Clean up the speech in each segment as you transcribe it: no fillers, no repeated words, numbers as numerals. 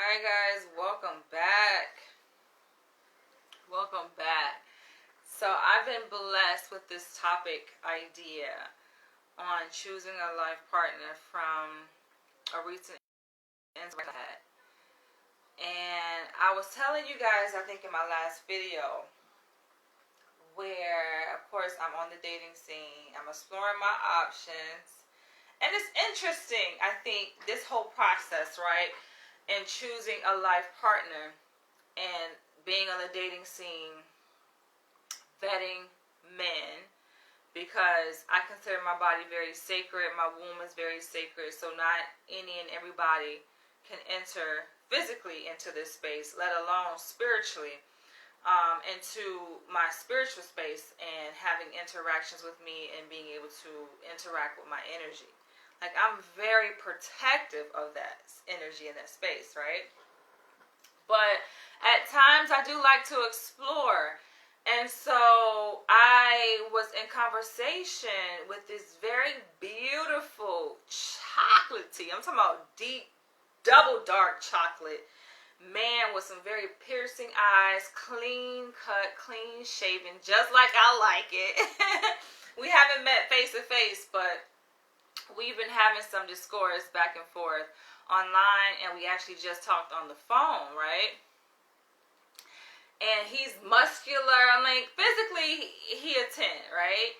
Alright guys, welcome back. Welcome back. So I've been blessed with this topic idea on choosing a life partner from a recent Instagram I had. And I was telling you guys, I think in my last video, where of course I'm on the dating scene, I'm exploring my options. And it's interesting, I think, this whole process, right? And choosing a life partner and being on the dating scene, vetting men, because I consider my body very sacred, my womb is very sacred, so not any and everybody can enter physically into this space, let alone spiritually, into my spiritual space and having interactions with me and being able to interact with my energy. Like, I'm very protective of that energy in that space, right? But at times I do like to explore. And so I was in conversation with this very beautiful chocolatey, I'm talking about deep, double dark chocolate man with some very piercing eyes, clean cut, clean shaven, just like I like it. We haven't met face to face, but we've been having some discourse back and forth online, and we actually just talked on the phone, right? And he's muscular. I'm like, physically, he a 10, right?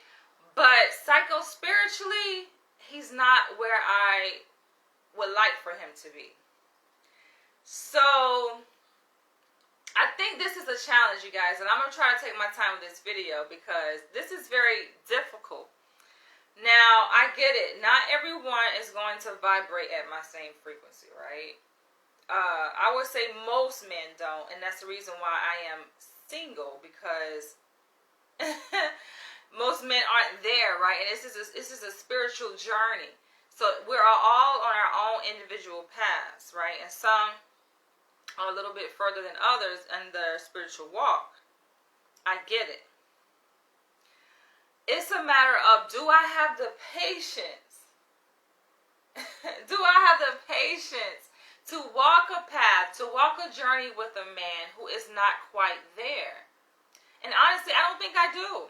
But psycho-spiritually, he's not where I would like for him to be. So I think this is a challenge, you guys, and I'm going to try to take my time with this video because this is very difficult. Now, I get it. Not everyone is going to vibrate at my same frequency, right? I would say most men don't, and that's the reason why I am single, because most men aren't there, right? And this is a spiritual journey. So we're all on our own individual paths, right? And some are a little bit further than others in their spiritual walk. I get it. It's a matter of, do I have the patience? Do I have the patience to walk a path, to walk a journey with a man who is not quite there? And honestly, I don't think I do.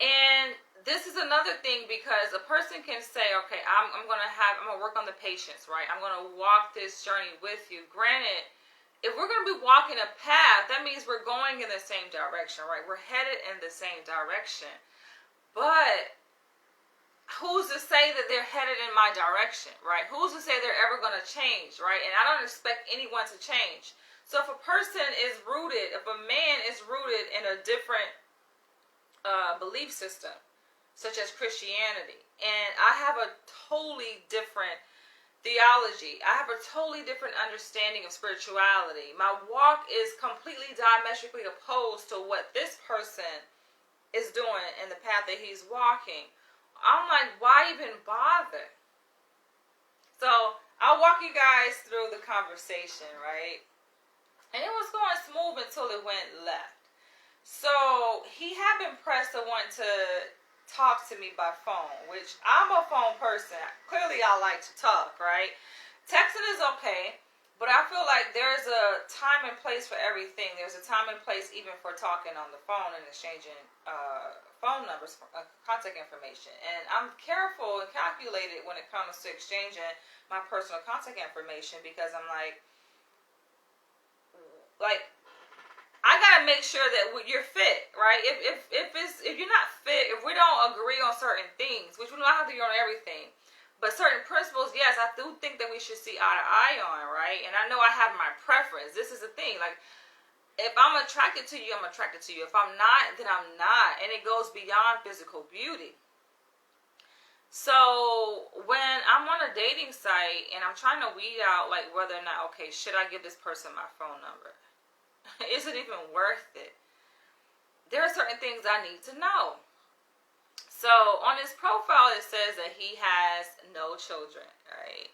And this is another thing, because a person can say, okay, I'm going to work on the patience, right? I'm going to walk this journey with you. Granted, if we're going to be walking a path, that means we're going in the same direction, right? We're headed in the same direction. But who's to say that they're headed in my direction, right? Who's to say they're ever going to change, right? And I don't expect anyone to change. So if a person is rooted, if a man is rooted in a different belief system, such as Christianity, and I have a totally different theology, I have a totally different understanding of spirituality, my walk is completely diametrically opposed to what this person is doing in the path that he's walking, I'm like, why even bother? So I'll walk you guys through the conversation, right? And it was going smooth until it went left. So he had been pressed to want to talk to me by phone, which I'm a phone person. Clearly I like to talk, right? Texting is okay, but I feel like there's a time and place for everything. There's a time and place even for talking on the phone and exchanging phone numbers, contact information. And I'm careful and calculated when it comes to exchanging my personal contact information, because I'm like I gotta make sure that you're fit, right? If you're not fit, if we don't agree on certain things, which we don't have to agree on everything, but certain principles, yes, I do think that we should see eye to eye on, right? And I know I have my preference. This is the thing, like, if I'm attracted to you, I'm attracted to you. If I'm not, then I'm not, and it goes beyond physical beauty. So when I'm on a dating site and I'm trying to weed out, like, whether or not, okay, should I give this person my phone number? Is it even worth it? There are certain things I need to know. So on his profile, it says that he has no children, right?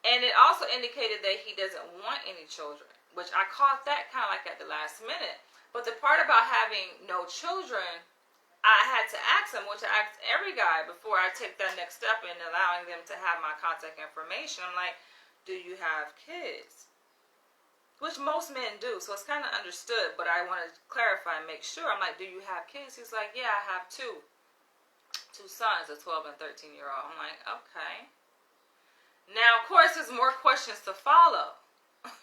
And it also indicated that he doesn't want any children, which I caught that kind of like at the last minute. But the part about having no children, I had to ask him, which I asked every guy before I take that next step in allowing them to have my contact information. I'm like, do you have kids? Which most men do, so it's kind of understood, but I want to clarify and make sure. I'm like, do you have kids? He's like, yeah, I have two sons, a 12 and 13-year-old. I'm like, okay. Now, of course, there's more questions to follow,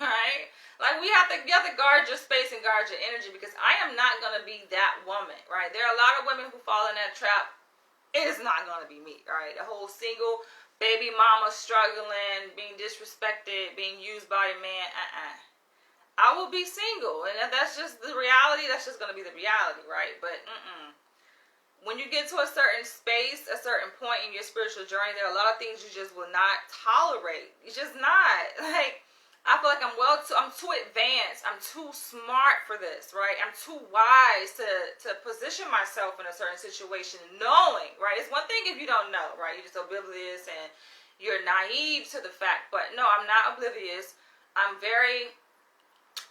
right? Like, you have to guard your space and guard your energy, because I am not going to be that woman, right? There are a lot of women who fall in that trap. It is not going to be me, right? The whole single baby mama struggling, being disrespected, being used by a man, I will be single, and that's just the reality. That's just going to be the reality, right? But when you get to a certain space, a certain point in your spiritual journey, there are a lot of things you just will not tolerate. It's just not. Like, I feel like I'm too advanced. I'm too smart for this, right? I'm too wise to position myself in a certain situation, knowing, right? It's one thing if you don't know, right? You're just oblivious and you're naive to the fact. But no, I'm not oblivious. I'm very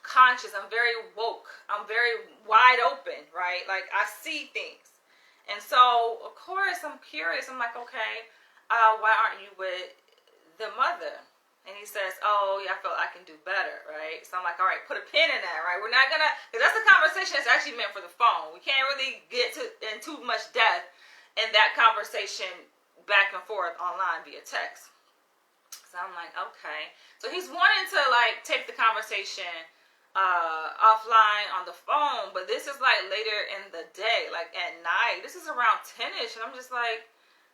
conscious. I'm very woke. I'm very wide open, right? Like, I see things. And so, of course, I'm curious. I'm like, okay, why aren't you with the mother? And he says, oh, yeah, I feel I can do better, right? So I'm like, all right, put a pin in that, right? We're not going to, because that's a conversation that's actually meant for the phone. We can't really get in too much depth in that conversation back and forth online via text. So I'm like, okay. So he's wanting to, like, take the conversation offline on the phone, but this is like later in the day, like at night. This is around 10ish, and I'm just like,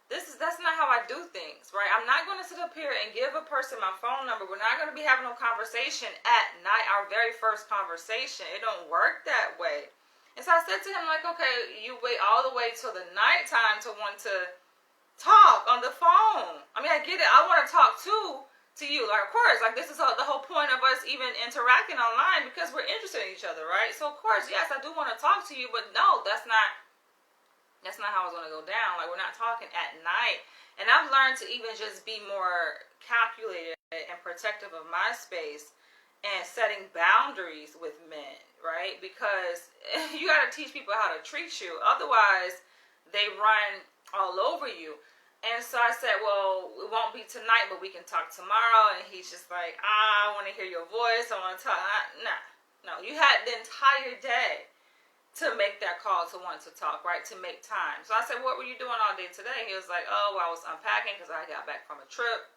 that's not how I do things, right? I'm not going to sit up here and give a person my phone number. We're not going to be having no conversation at night, our very first conversation. It don't work that way. And so I said to him, like, okay, you wait all the way till the nighttime to want to talk on the phone. I mean, I get it. I want to talk too. To you, like, of course, like, this is the whole point of us even interacting online, because we're interested in each other, right? So of course, yes, I do want to talk to you, but no, that's not how it's going to go down. Like, we're not talking at night. And I've learned to even just be more calculated and protective of my space and setting boundaries with men, right? Because you got to teach people how to treat you, otherwise they run all over you. And so I said, well, it won't be tonight, but we can talk tomorrow. And he's just like, I want to hear your voice. I want to talk. No, you had the entire day to make that call, to want to talk, right? To make time. So I said, what were you doing all day today? He was like, oh, well, I was unpacking because I got back from a trip.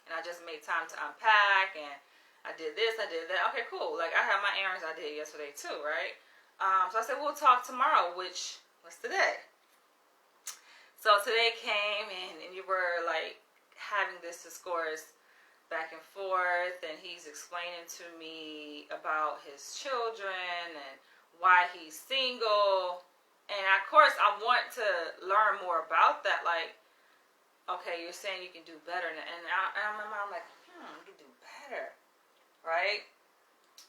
And I just made time to unpack. And I did this, I did that. Okay, cool. Like, I have my errands I did yesterday too, right? So I said, we'll talk tomorrow, which was today. So today came and you were like having this discourse back and forth, and he's explaining to me about his children and why he's single. And of course I want to learn more about that. Like, okay, you're saying you can do better, and I'm like, you can do better, right?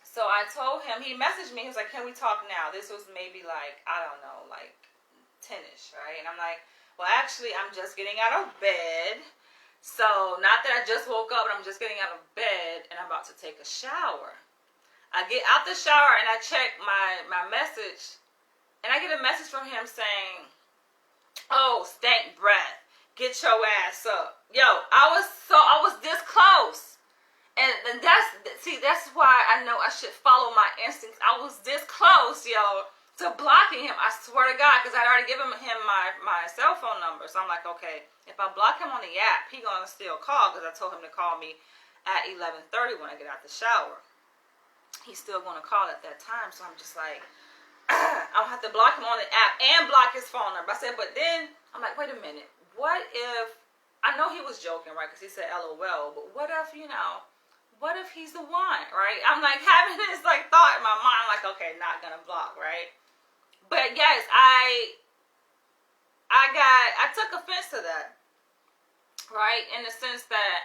So I told him, he messaged me, he was like, can we talk now? This was maybe like, I don't know, like 10ish, right? And I'm like, well, actually, I'm just getting out of bed. So, not that I just woke up, but I'm just getting out of bed, and I'm about to take a shower. I get out the shower, and I check my message, and I get a message from him saying, oh, stank breath, get your ass up. Yo, I was this close. And that's why I know I should follow my instincts. I was this close, yo, to blocking him. I swear to God, because I'd already given him my cell phone number. So I'm like, okay, if I block him on the app, he gonna still call, because I told him to call me at 11:30 when I get out the shower. He's still gonna call at that time. So I'm just like, I'll have to block him on the app and block his phone number. I said, but then I'm like, wait a minute. What if, I know he was joking, right? Because he said LOL, but what if, what if he's the one, right? I'm like having this like thought in my mind, like, okay, not gonna block, right? But yes, I took offense to that, right? In the sense that,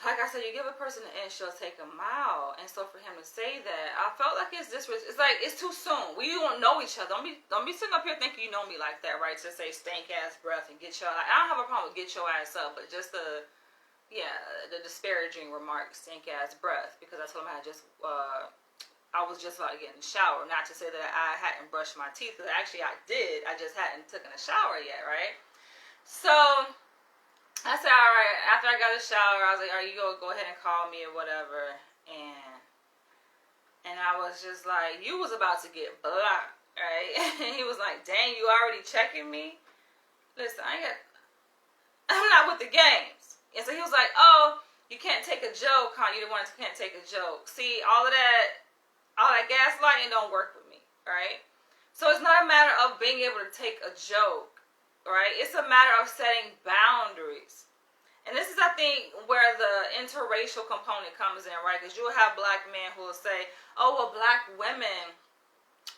like I said, you give a person an inch, she'll take a mile. And so for him to say that, I felt like it's like it's too soon. We don't know each other. Don't be sitting up here thinking you know me like that, right? To say stank ass breath and get your, like, I don't have a problem with get your ass up, but just the disparaging remark, stink ass breath, because I told him I was just about to get in the shower. Not to say that I hadn't brushed my teeth, because actually I did. I just hadn't taken a shower yet, right? So I said, all right. After I got a shower, I was like, all right, you go ahead and call me or whatever. And I was just like, you was about to get blocked, right? And he was like, dang, you already checking me? Listen, I'm not with the games. And so he was like, oh, you can't take a joke, huh? You the one that can't take a joke. See, all that gaslighting don't work with me, right? So it's not a matter of being able to take a joke, right? It's a matter of setting boundaries. And this is, I think, where the interracial component comes in, right? Because you'll have black men who will say, oh, well, black women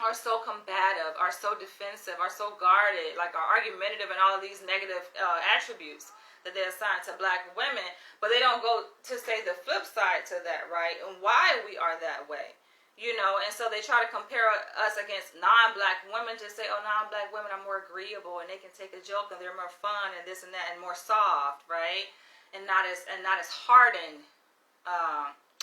are so combative, are so defensive, are so guarded, like are argumentative and all of these negative attributes that they assign to black women. But they don't go to say the flip side to that, right? And why we are that way. You know, and so they try to compare us against non-black women to say, oh, non-black women are more agreeable and they can take a joke and they're more fun and this and that and more soft, right? And not as hardened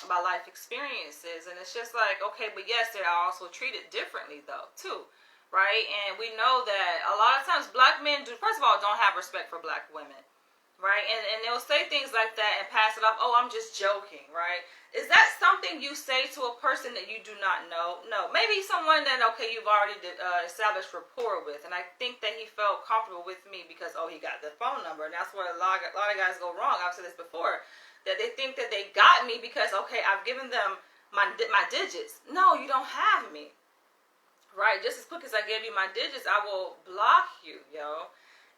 by life experiences. And it's just like, okay, but yes, they are also treated differently though, too, right? And we know that a lot of times black men first of all, don't have respect for black women. Right? And they'll say things like that and pass it off. Oh, I'm just joking, right? Is that something you say to a person that you do not know? No. Maybe someone that, okay, you've already established rapport with. And I think that he felt comfortable with me because, oh, he got the phone number. And that's where a lot of guys go wrong. I've said this before. That they think that they got me because, okay, I've given them my digits. No, you don't have me. Right? Just as quick as I gave you my digits, I will block you, yo.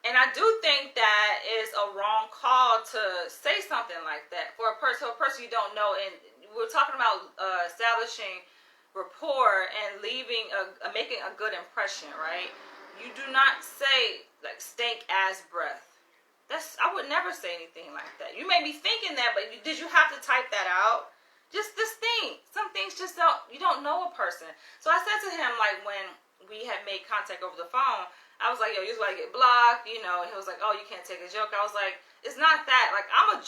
And I do think that is a wrong call to say something like that for a person you don't know. And we're talking about establishing rapport and making a good impression, right? You do not say like stink ass breath. I would never say anything like that. You may be thinking that, but did you have to type that out? Just this thing. Some things just you don't know a person. So I said to him, like when we had made contact over the phone, I was like, yo, you just want to get blocked, you know. And he was like, oh, you can't take a joke. I was like, it's not that. Like, I'm a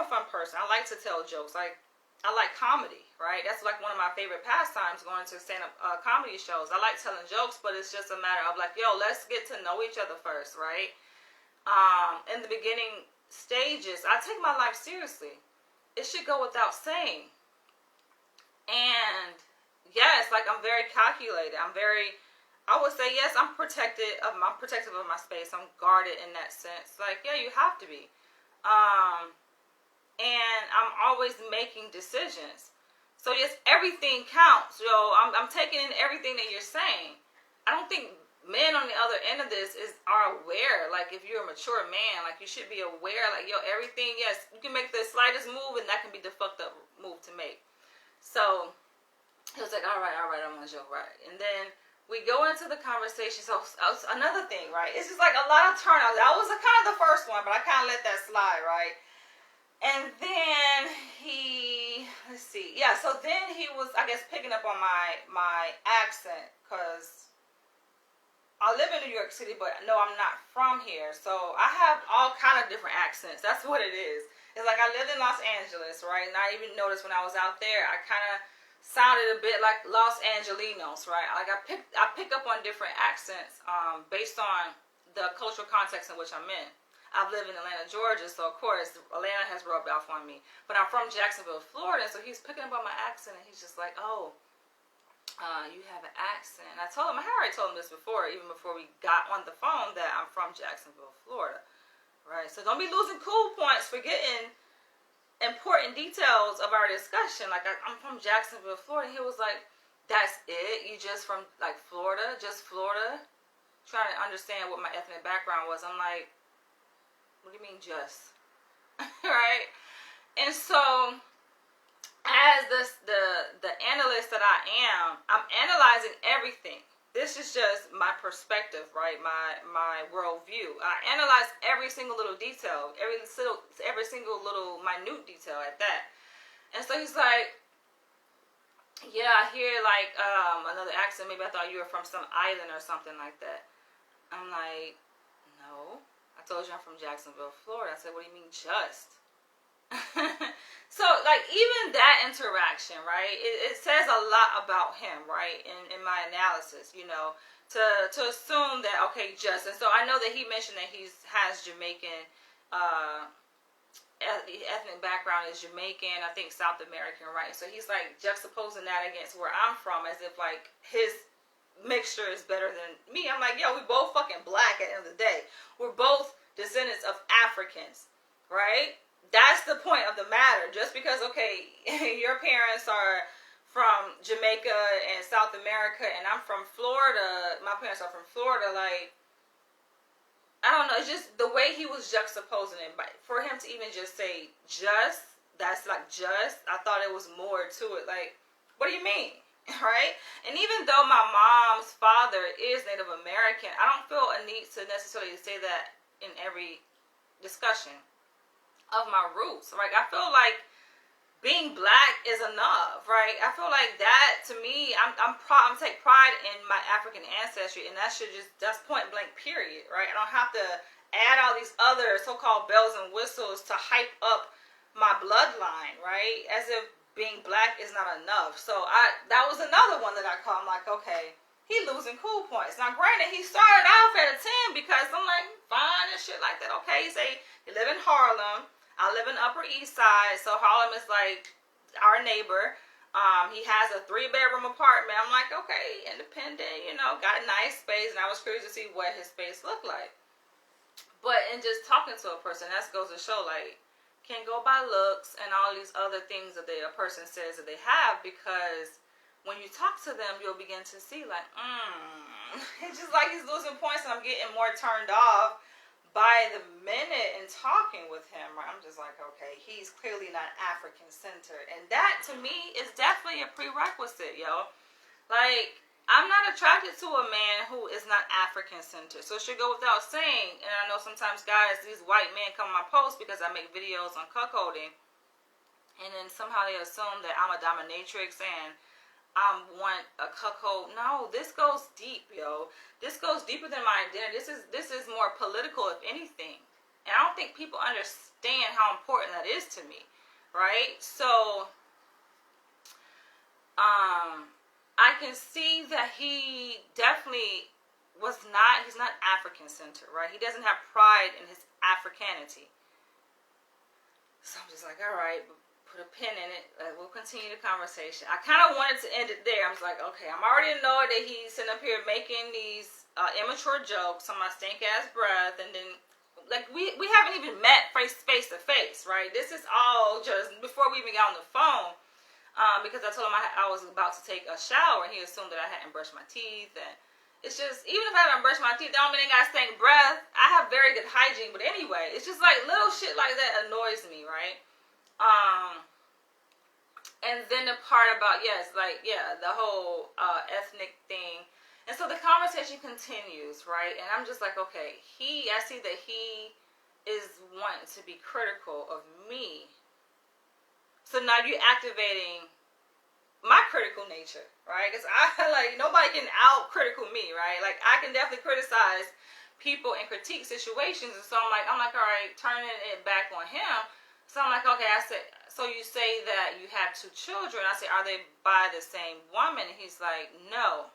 fun person. I like to tell jokes. Like, I like comedy, right? That's like one of my favorite pastimes, going to stand-up comedy shows. I like telling jokes, but it's just a matter of like, yo, let's get to know each other first, right? In the beginning stages, I take my life seriously. It should go without saying. And yes, like I'm very calculated. I would say yes, I'm protective of my space. I'm guarded in that sense. Like, yeah, you have to be. And I'm always making decisions. So yes, everything counts. I'm taking in everything that you're saying. I don't think men on the other end of this are aware. Like, if you're a mature man, like you should be aware. Like, everything. Yes, you can make the slightest move, and that can be the fucked up move to make. So he was like, all right, I'm gonna joke, right? And then we go into the conversation. So another thing, right? It's just like a lot of turnout. That was kind of the first one, but I kind of let that slide, right? And then so then he was, I guess, picking up on my accent, because I live in New York City, but no, I'm not from here. So I have all kind of different accents. That's what it is. It's like I lived in Los Angeles, right? And I even noticed when I was out there, I kind of sounded a bit like Los Angelinos, right? Like I pick up on different accents based on the cultural context in which I'm in. I've lived in Atlanta, Georgia, so of course Atlanta has rubbed off on me. But I'm from Jacksonville, Florida, so he's picking up on my accent, and he's just like, oh, you have an accent. And I already told him this before, even before we got on the phone, that I'm from Jacksonville, Florida, right? So don't be losing cool points, forgetting important details of our discussion. Like, I'm from Jacksonville, Florida. He was like, that's it? You just from, like, Florida? Just Florida? Trying to understand what my ethnic background was. I'm like, what do you mean just? Right? And so, as the analyst that I am, I'm analyzing everything. This is just my perspective, right? My worldview. I analyze every single little detail, every single little minute detail at that. And so he's like, yeah, I hear like another accent. Maybe I thought you were from some island or something like that. I'm like, no. I told you I'm from Jacksonville, Florida. I said, what do you mean just? So, like, even that interaction, right, it says a lot about him, right, in my analysis, you know, to assume that, okay, just. And so I know that he mentioned that he has Jamaican ethnic background is Jamaican, I think South American, right? So he's like juxtaposing that against where I'm from, as if like his mixture is better than me. I'm like, yo, we both fucking black at the end of the day. We're both descendants of Africans, right? That's the point of the matter. Just because, okay, your parents are from Jamaica and South America and I'm from Florida, my parents are from Florida, like, I don't know, it's just the way he was juxtaposing it. But for him to even just say just, that's like just, I thought it was more to it. Like, what do you mean? Right? And even though my mom's father is Native American, I don't feel a need to necessarily say that in every discussion of my roots. Like, I feel like being black is enough, right? I feel like that, to me, I'm take pride in my African ancestry, and that should just, that's point blank, period, right? I don't have to add all these other so-called bells and whistles to hype up my bloodline, right? As if being black is not enough. So that was another one that I called. I'm like, okay, he losing cool points. Now, granted, he started off at a 10 because I'm like, fine and shit like that. Okay, he say he live in Harlem. I live in Upper East Side, so Harlem is like our neighbor. He has a 3-bedroom apartment. I'm like, okay, independent, you know, got a nice space, and I was curious to see what his space looked like. But in just talking to a person, that goes to show, like, can't go by looks and all these other things that a person says that they have, because when you talk to them, you'll begin to see like, it's just like he's losing points, and I'm getting more turned off by the minute in talking with him. I'm just like, okay, he's clearly not African centered, and that to me is definitely a prerequisite, yo. Like, I'm not attracted to a man who is not African centered. So it should go without saying. And I know sometimes guys, these white men come on my post because I make videos on cuckolding, and then somehow they assume that I'm a dominatrix and I want a cuckold. No, this goes deep, yo. This goes deeper than my identity. This is more political, if anything. And I don't think people understand how important that is to me, right? So, I can see that he definitely he's not African centered, right? He doesn't have pride in his Africanity. So I'm just like, all right, put a pin in it. We'll continue the conversation. I kind of wanted to end it there. I was like, okay, I'm already annoyed that he's sitting up here making these immature jokes on my stink ass breath, and then like we haven't even met face to face, right? This is all just before we even got on the phone. Because I told him I was about to take a shower, and he assumed that I hadn't brushed my teeth. And it's just, even if I haven't brushed my teeth, that don't mean I got stank breath. I have very good hygiene, but anyway, it's just like little shit like that annoys me, right? And then the part about, the whole ethnic thing. And so the conversation continues, right? And I'm just like, okay, I see that he is wanting to be critical of me. So now you're activating my critical nature, right? Because nobody can out-critical me, right? Like, I can definitely criticize people and critique situations. And so I'm like, all right, turning it back on him. So I'm like, okay, I said, so you say that you have 2 children. I said, are they by the same woman? And he's like, no.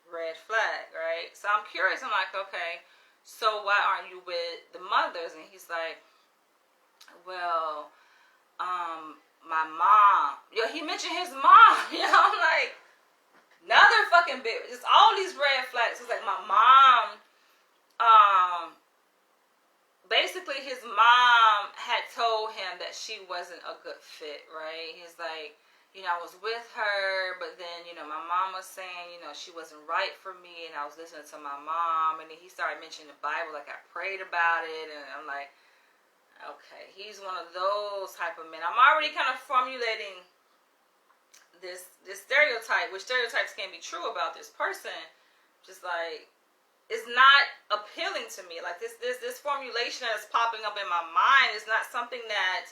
Red flag, right? So I'm curious. I'm like, okay, so why aren't you with the mothers? And he's like, well, my mom. Yo, he mentioned his mom. You know, I'm like, another fucking bit. Just all these red flags. It's like my mom, basically his mom had told him that she wasn't a good fit, right? He's like, you know, I was with her, but then, you know, my mom was saying, you know, she wasn't right for me, and I was listening to my mom, and then he started mentioning the Bible, like I prayed about it, and I'm like, okay, he's one of those type of men. I'm already kind of formulating this stereotype, which stereotypes can be true about this person. Just like, it's not appealing to me. Like this formulation that's popping up in my mind is not something that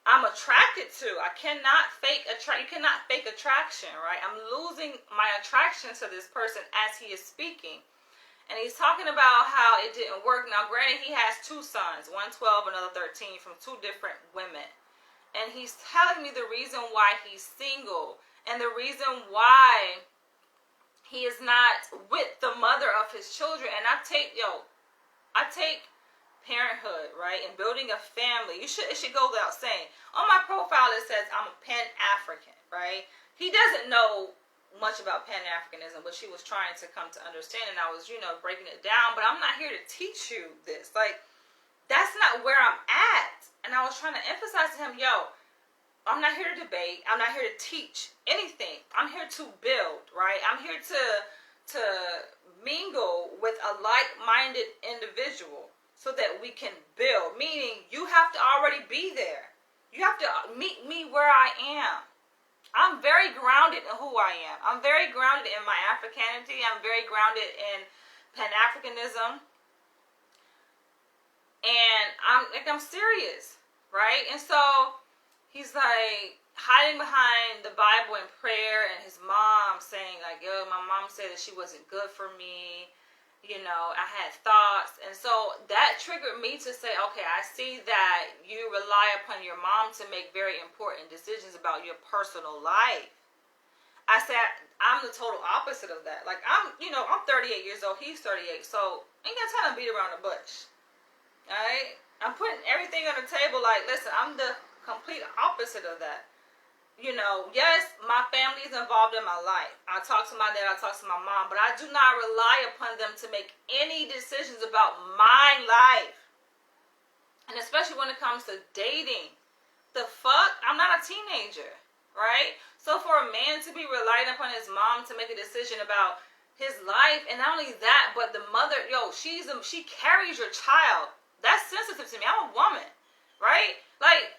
I'm attracted to. I cannot fake you cannot fake attraction, right? I'm losing my attraction to this person as he is speaking. And he's talking about how it didn't work. Now, granted, he has 2 sons, one 12, another 13, from 2 different women. And he's telling me the reason why he's single and the reason why he is not with the mother of his children. And I take parenthood, right, and building a family, it should go without saying. On my profile, it says I'm a Pan-African, right? He doesn't know much about Pan-Africanism, but she was trying to come to understand, and I was, breaking it down. But I'm not here to teach you this. Like, that's not where I'm at. And I was trying to emphasize to him, I'm not here to debate. I'm not here to teach anything. I'm here to build, right? I'm here to mingle with a like-minded individual so that we can build. Meaning, you have to already be there. You have to meet me where I am. I'm very grounded in who I am. I'm very grounded in my Africanity. I'm very grounded in Pan-Africanism. And I'm serious, right? And so he's like hiding behind the Bible and prayer, and his mom saying like, my mom said that she wasn't good for me. I had thoughts. And so that triggered me to say, okay, I see that you rely upon your mom to make very important decisions about your personal life. I said, I'm the total opposite of that. Like, I'm 38 years old. He's 38. So ain't got time to beat around the bush. All right? I'm putting everything on the table like, listen, I'm the complete opposite of that. Yes, my family is involved in my life. I talk to my dad, I talk to my mom, but I do not rely upon them to make any decisions about my life. And especially when it comes to dating. The fuck? I'm not a teenager, right? So for a man to be relying upon his mom to make a decision about his life, and not only that, but the mother, she carries your child. That's sensitive to me. I'm a woman, right? Like,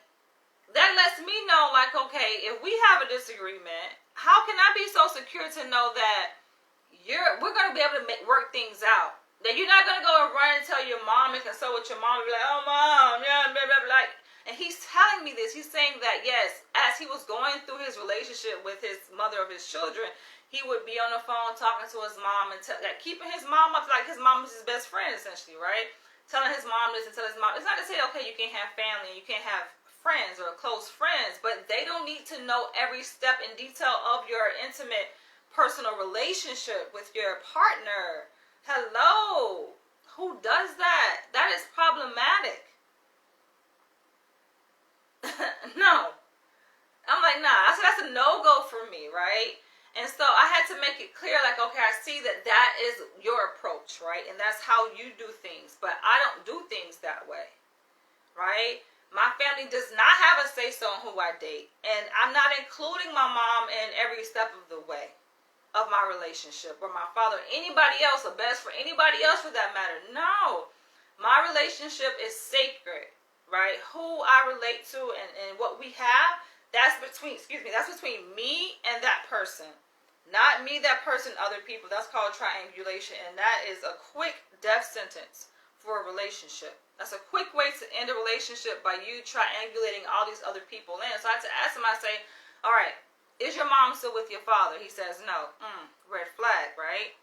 that lets me know, like, okay, if we have a disagreement, how can I be so secure to know that we're going to be able to work things out? That you're not going to go and run and tell your mom and consult with your mom and be like, oh, mom, yeah, blah, blah, blah. And he's telling me this. He's saying that, yes, as he was going through his relationship with his mother of his children, he would be on the phone talking to his mom and keeping his mom up like his mom was his best friend, essentially, right? Telling his mom this and telling his mom. It's not to say, okay, you can't have family, you can't have friends or close friends, but they don't need to know every step in detail of your intimate personal relationship with your partner. Hello, who does that? That is problematic. No, I'm like, nah. I said that's a no-go for me, right? And so I had to make it clear, like, okay, I see that is your approach, right? And that's how you do things, but I don't do things that way, right? My family does not have a say-so on who I date. And I'm not including my mom in every step of the way of my relationship. Or my father, or anybody else, or best for anybody else for that matter. No. My relationship is sacred, right? Who I relate to and what we have, that's between me and that person. Not me, that person, other people. That's called triangulation. And that is a quick death sentence for a relationship. That's a quick way to end a relationship by you triangulating all these other people in. So I had to ask him, I say, all right, is your mom still with your father? He says, no. Red flag, right?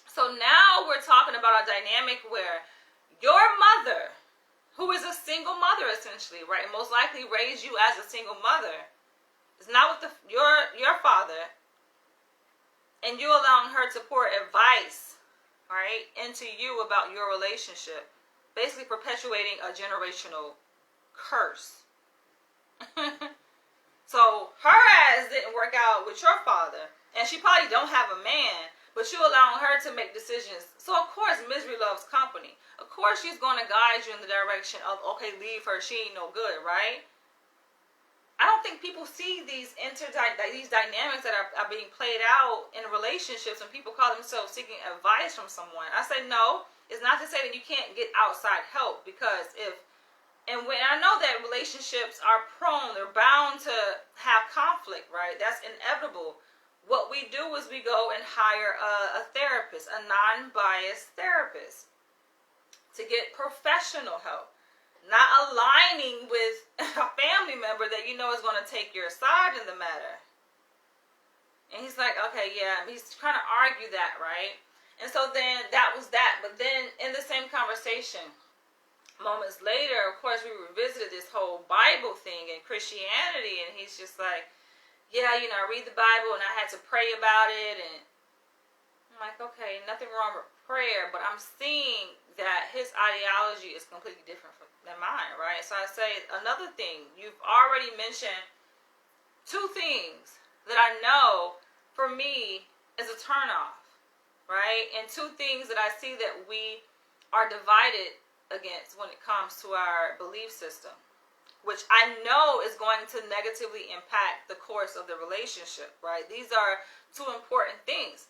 So now we're talking about a dynamic where your mother, who is a single mother essentially, right, and most likely raised you as a single mother, is not with your father, and you allowing her to pour advice, right, into you about your relationship. Basically perpetuating a generational curse. So her ass didn't work out with your father, and she probably don't have a man, but you allowing her to make decisions. So of course misery loves company. Of course she's going to guide you in the direction of, okay, leave her, she ain't no good, right? I don't think people see these dynamics that are being played out in relationships when people call themselves seeking advice from someone. I say no. It's not to say that you can't get outside help, because when I know that relationships are prone, they're bound to have conflict, right? That's inevitable. What we do is we go and hire a therapist, a non-biased therapist, to get professional help. Not aligning with a family member that you know is going to take your side in the matter. And he's like, okay, yeah, he's trying to argue that, right? And so then that was that. But then in the same conversation, moments later, of course, we revisited this whole Bible thing and Christianity. And he's just like, yeah, I read the Bible and I had to pray about it. And I'm like, okay, nothing wrong with prayer, but I'm seeing that his ideology is completely different than mine, right? So I say another thing. You've already mentioned two things that I know for me is a turnoff, right? And two things that I see that we are divided against when it comes to our belief system, which I know is going to negatively impact the course of the relationship, right? These are two important things.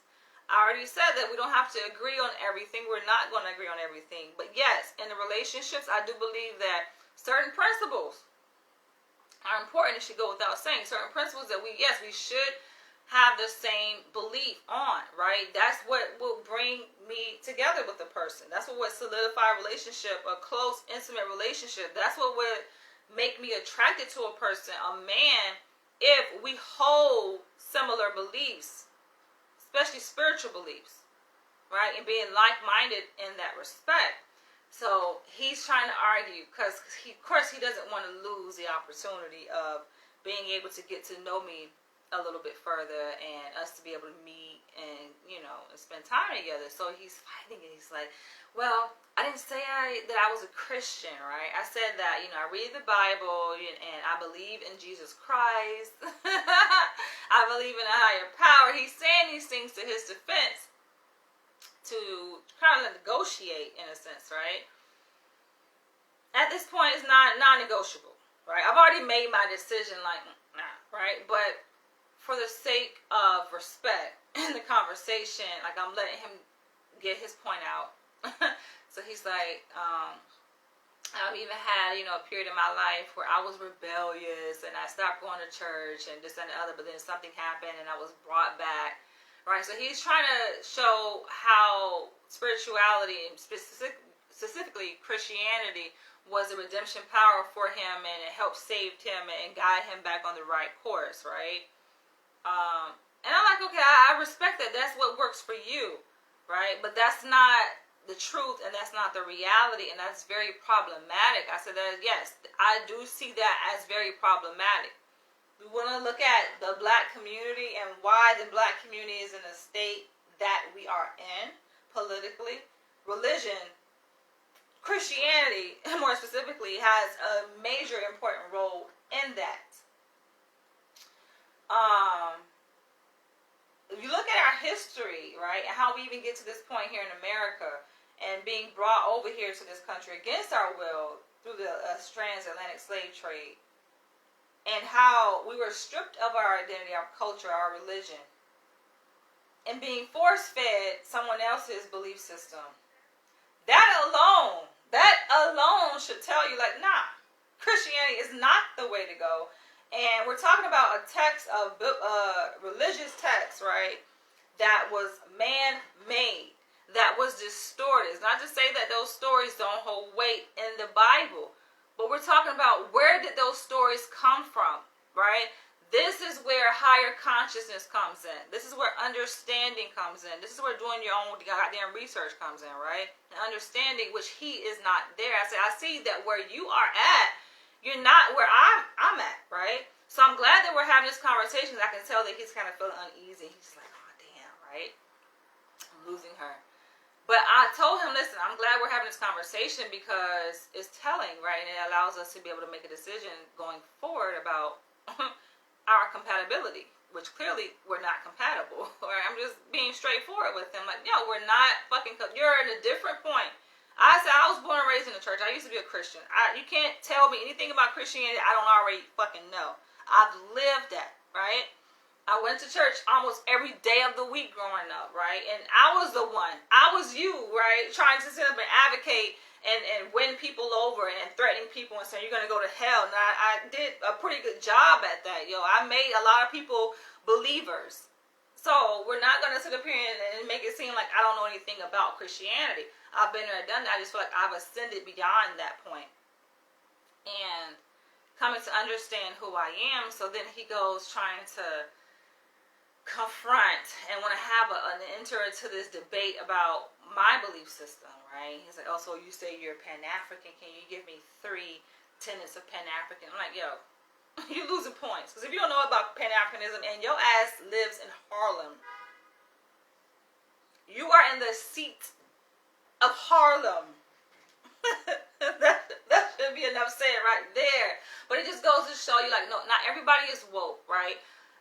I already said that we don't have to agree on everything. We're not going to agree on everything. But yes, in the relationships, I do believe that certain principles are important. It should go without saying. Certain principles that we should have the same belief on, right? That's what will bring me together with the person. That's what would solidify a relationship, a close, intimate relationship. That's what would make me attracted to a person, a man, if we hold similar beliefs, especially spiritual beliefs, right? And being like-minded in that respect. So he's trying to argue because, of course, he doesn't want to lose the opportunity of being able to get to know me a little bit further and us to be able to meet and, and spend time together. So he's fighting it. He's like, well, I didn't say that I was a Christian, right? I said that, I read the Bible and I believe in Jesus Christ. I believe in a higher power. He's saying these things to his defense to kind of negotiate in a sense, right? At this point, it's not non-negotiable, right? I've already made my decision, like, nah, right? But for the sake of respect in the conversation, like, I'm letting him get his point out. So he's like, I've even had, a period in my life where I was rebellious and I stopped going to church and this and the other, but then something happened and I was brought back, right? So he's trying to show how spirituality, and specifically Christianity, was a redemption power for him, and it helped save him and guide him back on the right course, right? And I'm like, okay, I respect that. That's what works for you, right? But that's not the truth, and that's not the reality, and that's very problematic. I said that, yes, I do see that as very problematic. We want to look at the black community and why the black community is in a state that we are in politically. Religion, Christianity, more specifically, has a major important role in that. If you look at our history, right, and how we even get to this point here in America and being brought over here to this country against our will through the transatlantic slave trade, and how we were stripped of our identity, our culture, our religion, and being force-fed someone else's belief system. That alone should tell you, like, nah, Christianity is not the way to go. And we're talking about a text of religious text, right, that was man-made, that was distorted. It's not to say that those stories don't hold weight in the Bible, but we're talking about where did those stories come from, right? This is where higher consciousness comes in. This is where understanding comes in. This is where doing your own goddamn research comes in, right? And understanding, which he is not there. I see that where you are at, you're not where I'm at, right? So I'm glad that we're having this conversation. I can tell that he's kind of feeling uneasy. He's like, oh, damn, right? I'm losing her. But I told him, listen, I'm glad we're having this conversation because it's telling, right? And it allows us to be able to make a decision going forward about our compatibility, which clearly we're not compatible. Right? I'm just being straightforward with him. Like, yo, we're not fucking, you're in a different point. I said, I was born and raised in the church. I used to be a Christian. You can't tell me anything about Christianity I don't already fucking know. I've lived that, right? I went to church almost every day of the week growing up, right? And I was the one. I was you, right? Trying to sit up and advocate and win people over and threatening people and saying, you're going to go to hell. And I did a pretty good job at that, yo. I made a lot of people believers. So we're not going to sit up here and make it seem like I don't know anything about Christianity. I've been there and done that. I just feel like I've ascended beyond that point. And coming to understand who I am. So then he goes trying to confront and want to have an enter into this debate about my belief system, right? He's like, oh, so you say you're Pan-African. Can you give me 3 tenets of Pan-African? I'm like, yo, you're losing points. Because if you don't know about Pan-Africanism and your ass lives in Harlem, you are in the seat of Harlem. that should be enough said right there. But it just goes to show you, like, no, not everybody is woke, right?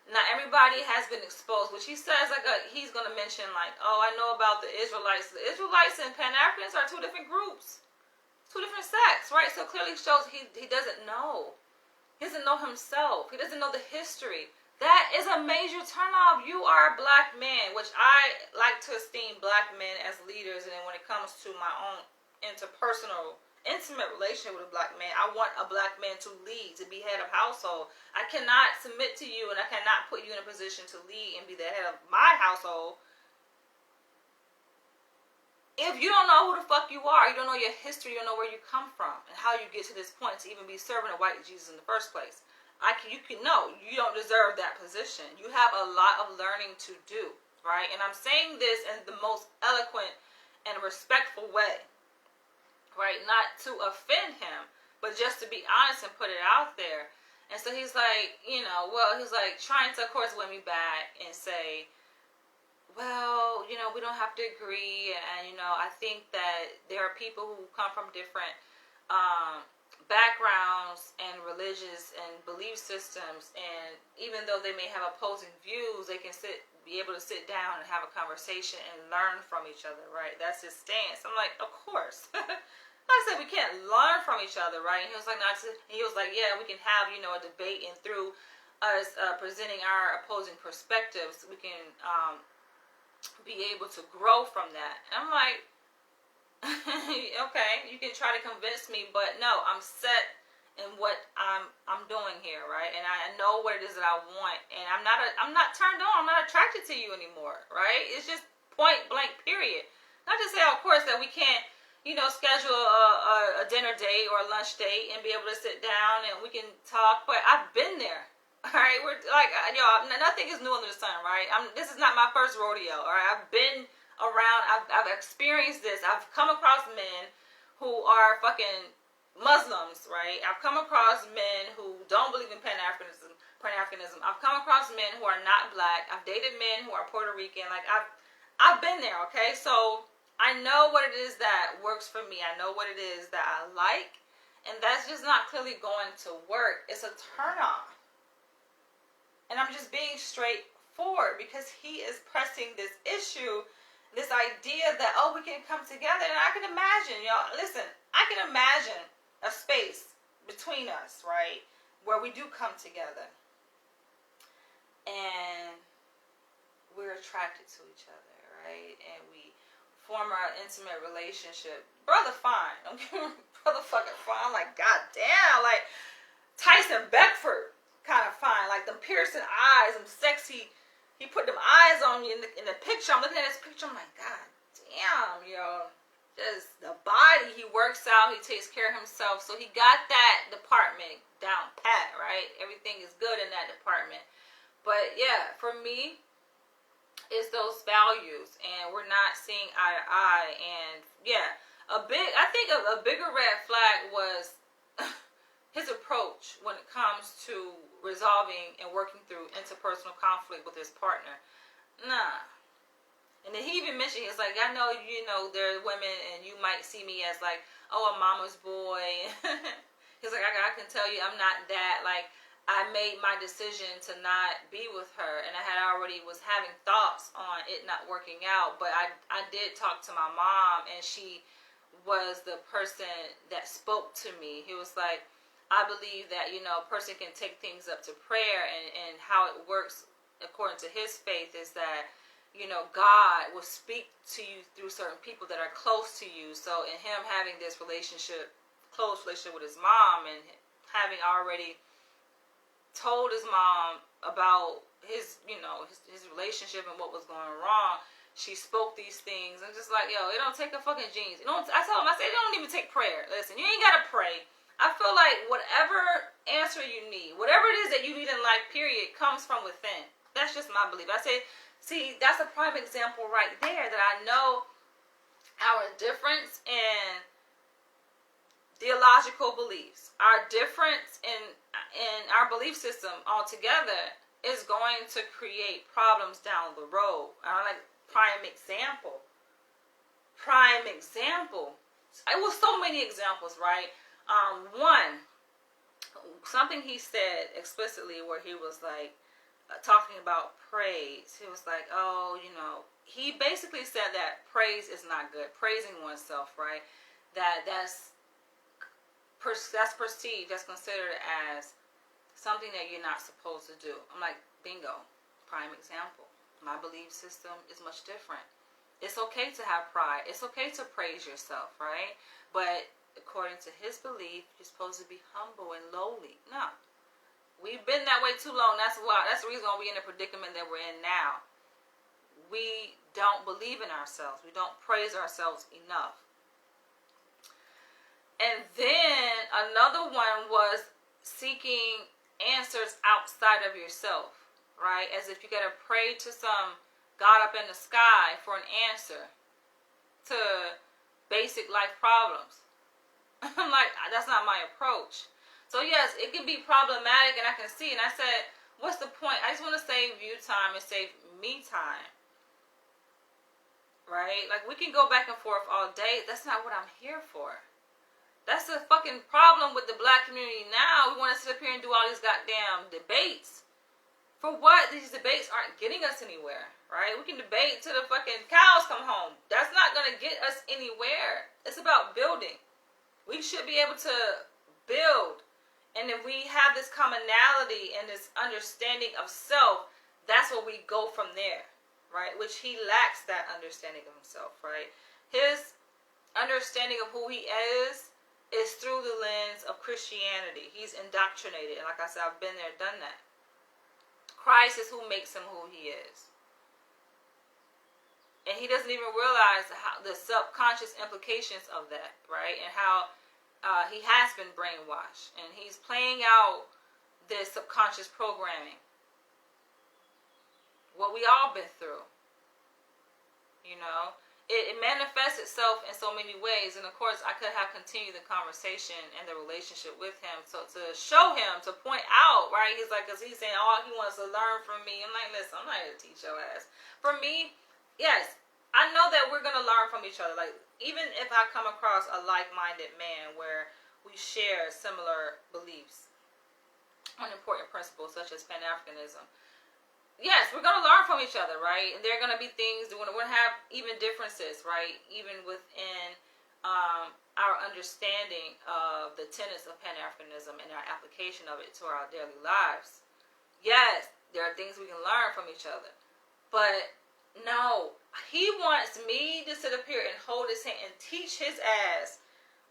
Not everybody has been exposed, which he says, like, he's going to mention, like, oh, I know about the Israelites. The Israelites and Pan-Africans are two different groups, two different sects, right? So clearly shows he doesn't know. He doesn't know himself. He doesn't know the history. That is a major turnoff. You are a black man, which I like to esteem black men as leaders. And then when it comes to my own interpersonal, intimate relationship with a black man, I want a black man to lead, to be head of household. I cannot submit to you, and I cannot put you in a position to lead and be the head of my household if you don't know who the fuck you are. You don't know your history. You don't know where you come from and how you get to this point to even be serving a white Jesus in the first place. You can know you don't deserve that position. You have a lot of learning to do, right? And I'm saying this in the most eloquent and respectful way, right? Not to offend him, but just to be honest and put it out there. And so he's like, he's like trying to, of course, win me back and say, well, we don't have to agree. And, I think that there are people who come from different backgrounds and religious and belief systems, and even though they may have opposing views, they can be able to sit down and have a conversation and learn from each other, right? That's his stance. I'm like, of course. I said we can't learn from each other, right? And he was like, yeah, we can have, a debate, and through us presenting our opposing perspectives, we can be able to grow from that. And I'm like, okay, you can try to convince me, but no, I'm set in what I'm doing here, right? And I know what it is that I want, and I'm not turned on. I'm not attracted to you anymore, right? It's just point blank, period. Not to say, of course, that we can't, schedule a dinner date or a lunch date and be able to sit down and we can talk, but I've been there. All right, we're like, nothing is new under the sun, right? This is not my first rodeo. All right, I've been around, I've experienced this. I've come across men who are fucking Muslims, right? I've come across men who don't believe in Pan-Africanism. I've come across men who are not black. I've dated men who are Puerto Rican. Like, I've been there, okay? So I know what it is that works for me. I know what it is that I like, and that's just not clearly going to work. It's a turn on. And I'm just being straightforward because he is pressing this issue, this idea that, oh, we can come together. And I can imagine, listen, I can imagine a space between us, right, where we do come together and we're attracted to each other, right, and we form our intimate relationship. Brother fine. Don't get me, brother fucking fine. I'm like, god damn, like Tyson Beckford kind of fine, like them piercing eyes, them sexy. He put them eyes on me in the picture. I'm looking at this picture. I'm like, god damn, just the body. He works out. He takes care of himself. So he got that department down pat, right? Everything is good in that department. But yeah, for me, it's those values, and we're not seeing eye to eye. And yeah, I think a bigger red flag was his approach when it comes to resolving and working through interpersonal conflict with his partner. Nah. And then he even mentioned, he's like, I know, there are women and you might see me as like, oh, a mama's boy. He's like, I can tell you I'm not that. Like, I made my decision to not be with her, and I had already was having thoughts on it not working out, but I did talk to my mom, and she was the person that spoke to me. He was like, I believe that, a person can take things up to prayer, and how it works according to his faith is that, God will speak to you through certain people that are close to you. So in him having this close relationship with his mom, and having already told his mom about his relationship and what was going wrong, she spoke these things, and just like, it don't take a fucking genius. I told him, I said, it don't even take prayer. Listen, you ain't gotta pray. I feel like whatever answer you need, whatever it is that you need in life, period, comes from within. That's just my belief. I say, see, that's a prime example right there that I know our difference in theological beliefs, our difference in our belief system altogether is going to create problems down the road. I like prime example. prime example. It was so many examples, right? One, something he said explicitly where he was like talking about praise. He was like, oh, he basically said that praise is not good. Praising oneself, right? That's perceived, that's considered as something that you're not supposed to do. I'm like, bingo, prime example. My belief system is much different. It's okay to have pride. It's okay to praise yourself, right? But according to his belief, you're supposed to be humble and lowly. No. We've been that way too long. That's why. That's the reason why we're in the predicament that we're in now. We don't believe in ourselves. We don't praise ourselves enough. And then another one was seeking answers outside of yourself, right? As if you got to pray to some God up in the sky for an answer to basic life problems. I'm like, that's not my approach. So yes, it can be problematic, and I can see. And I said, what's the point? I just want to save you time and save me time, right? Like, we can go back and forth all day. That's not what I'm here for. That's the fucking problem with the black community now. We want to sit up here and do all these goddamn debates. For what? These debates aren't getting us anywhere, right? We can debate till the fucking cows come home. That's not going to get us anywhere. It's about building. We should be able to build. And if we have this commonality and this understanding of self, that's where we go from there, right? Which he lacks that understanding of himself, right? His understanding of who he is through the lens of Christianity. He's indoctrinated. And like I said, I've been there, done that. Christ is who makes him who he is. And he doesn't even realize the subconscious implications of that, right? And how he has been brainwashed. And he's playing out this subconscious programming. What we all been through. It manifests itself in so many ways. And of course, I could have continued the conversation and the relationship with him. So to show him, to point out, right? He's like, because he's saying, oh, he wants to learn from me. I'm like, listen, I'm not here to teach your ass. For me, yes, I know that we're going to learn from each other. Like, even if I come across a like-minded man where we share similar beliefs on important principles such as Pan-Africanism, yes, we're going to learn from each other, right? And there are going to be things that we're going to have even differences, right? Even within our understanding of the tenets of Pan-Africanism and our application of it to our daily lives. Yes, there are things we can learn from each other. But no, he wants me to sit up here and hold his hand and teach his ass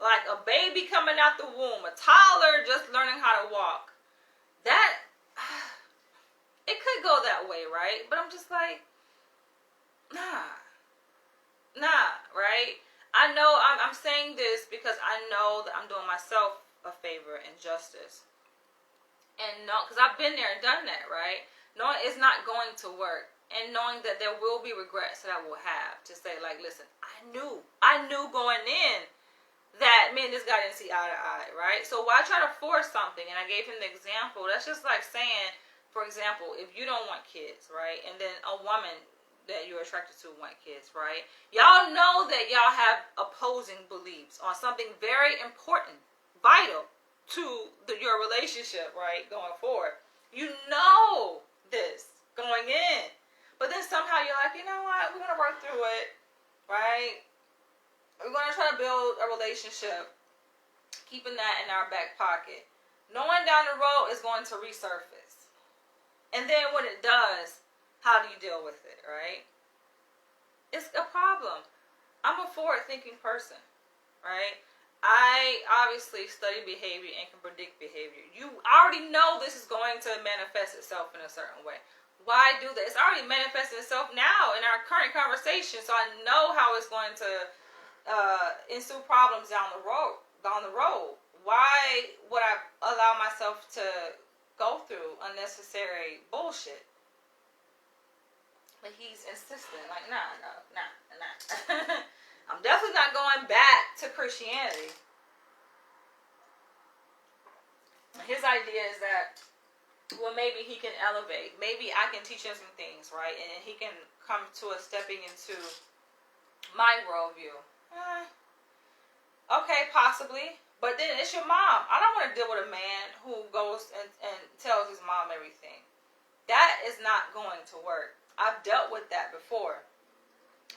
like a baby coming out the womb, a toddler just learning how to walk. That... it could go that way, right? But I'm just like, nah, right? I know I'm saying this because I know that I'm doing myself a favor and justice. And no, because I've been there and done that, right? Knowing it's not going to work. And knowing that there will be regrets that I will have to say, like, listen, I knew going in that, man, this guy didn't see eye to eye, right? So why try to force something? And I gave him the example. That's just like saying, for example, if you don't want kids, right, and then a woman that you're attracted to want kids, right, y'all know that y'all have opposing beliefs on something very important, vital to your relationship, right, going forward. You know this going in. But then somehow you're like, you know what, we're going to work through it, right? We're going to try to build a relationship, keeping that in our back pocket. Knowing down the road is going to resurface. And then when it does, how do you deal with it, right? It's a problem. I'm a forward-thinking person, right? I obviously study behavior and can predict behavior. You already know this is going to manifest itself in a certain way. Why do that? It's already manifesting itself now in our current conversation, so I know how it's going to ensue problems down the road. Why would I allow myself to go through unnecessary bullshit? But he's insistent, like, nah. I'm definitely not going back to Christianity. His idea is that, well, maybe he can elevate. Maybe I can teach him some things, right? And he can come to a stepping into my worldview. Okay, possibly. But then it's your mom. I don't want to deal with a man who goes and tells his mom everything. That is not going to work. I've dealt with that before.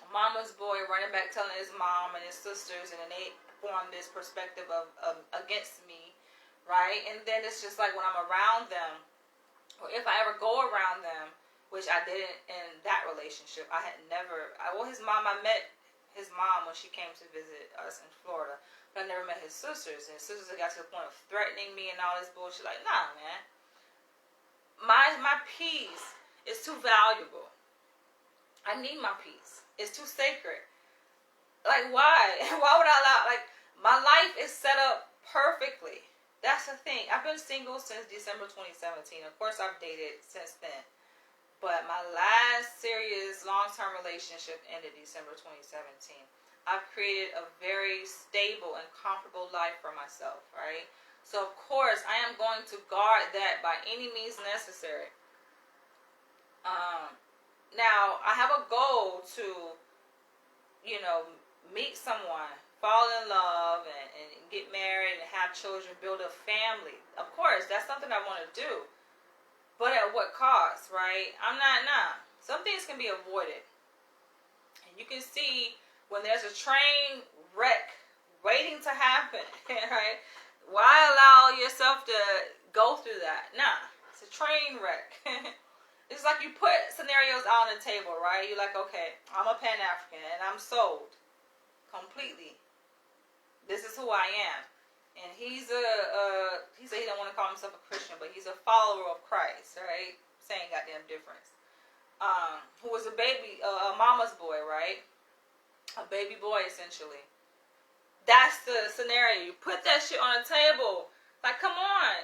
Mama's boy running back telling his mom and his sisters, and then they form this perspective of against me, right? And then it's just like when I'm around them, or if I ever go around them, which I didn't in that relationship. I had never, I met his mom when she came to visit us in Florida, but I never met his sisters. And his sisters got to the point of threatening me and all this bullshit. Like, nah, man. My peace is too valuable. I need my peace. It's too sacred. Like, why? Why would I allow, like, my life is set up perfectly. That's the thing. I've been single since December 2017. Of course, I've dated since then. But my last serious long-term relationship ended December 2017. I've created a very stable and comfortable life for myself, right? So, of course, I am going to guard that by any means necessary. Now, I have a goal to, meet someone, fall in love, and get married and have children, build a family. Of course, that's something I want to do. But at what cost, right? Some things can be avoided. And you can see when there's a train wreck waiting to happen, right? Why allow yourself to go through that? Nah, it's a train wreck. It's like you put scenarios out on the table, right? You're like, okay, I'm a Pan-African and I'm sold completely. This is who I am. And he said he don't want to call himself a Christian, but he's a follower of Christ, right? Same goddamn difference. Who was a baby, a mama's boy, right? A baby boy, essentially. That's the scenario. You put that shit on the table. Like, come on.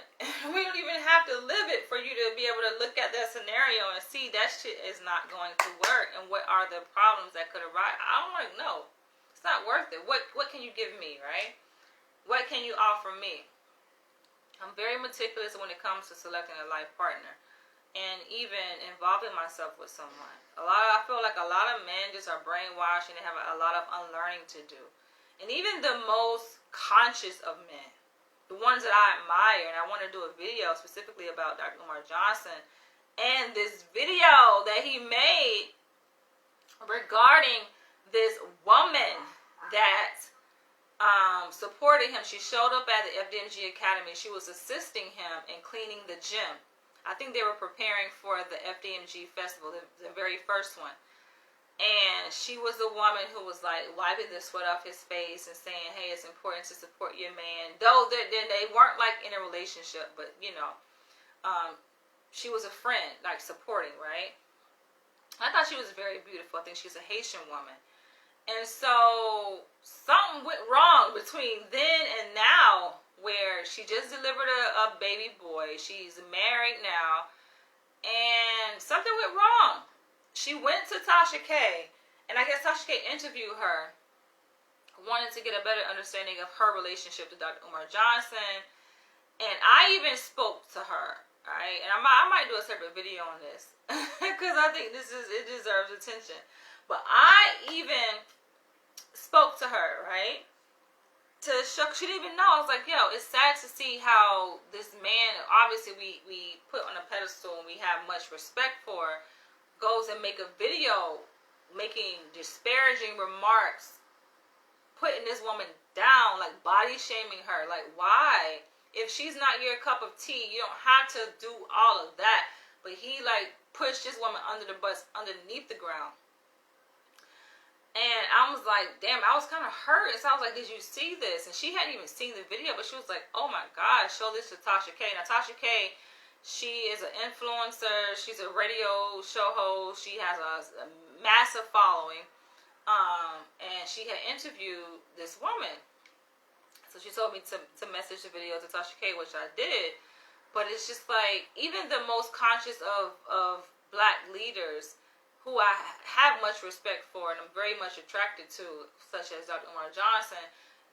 We don't even have to live it for you to be able to look at that scenario and see that shit is not going to work. And what are the problems that could arise? I'm like, no. It's not worth it. What can you give me, right? What can you offer me? I'm very meticulous when it comes to selecting a life partner and even involving myself with someone. I feel like a lot of men just are brainwashed and they have a lot of unlearning to do. And even the most conscious of men, the ones that I admire, and I want to do a video specifically about Dr. Umar Johnson and this video that he made regarding this woman that supported him. She showed up at the FDMG Academy. She was assisting him in cleaning the gym. I think they were preparing for the FDMG festival, the very first one. And she was the woman who was like wiping the sweat off his face and saying, hey, it's important to support your man. Though they weren't like in a relationship, but she was a friend, like supporting, right? I thought she was very beautiful. I think she's a Haitian woman. And so something went wrong between then and now, where she just delivered a baby boy. She's married now. And something went wrong. She went to Tasha K. And I guess Tasha K interviewed her. Wanted to get a better understanding of her relationship to Dr. Umar Johnson. And I even spoke to her. Right? And I might do a separate video on this. Because I think it deserves attention. But I even spoke to her, right? She didn't even know. I was like, yo, it's sad to see how this man, obviously we put on a pedestal and we have much respect for, goes and make a video making disparaging remarks, putting this woman down, like body shaming her. Like, why? If she's not your cup of tea, you don't have to do all of that. But he like pushed this woman under the bus, underneath the ground. And I was like, damn, I was kind of hurt. And so I was like, did you see this? And she hadn't even seen the video, but she was like, oh my God, show this to Tasha K. Now, Tasha K, she is an influencer. She's a radio show host. She has a massive following. And she had interviewed this woman. So she told me to message the video to Tasha K, which I did. But it's just like, even the most conscious of black leaders, who I have much respect for and I'm very much attracted to, such as Dr. Umar Johnson,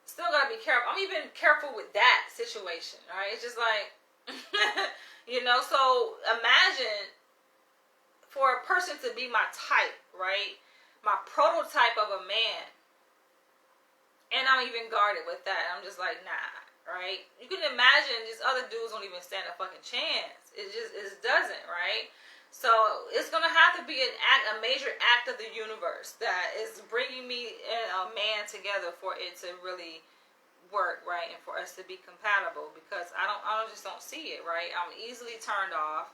still gotta be careful. I'm even careful with that situation, right? It's just like, so imagine for a person to be my type, right? my prototype of a man. And I'm even guarded with that. I'm just like, nah, right? You can imagine these other dudes don't even stand a fucking chance. It doesn't, right? So it's gonna have to be a major act of the universe that is bringing me and a man together for it to really work, right? And for us to be compatible, because I just don't see it, right? I'm easily turned off.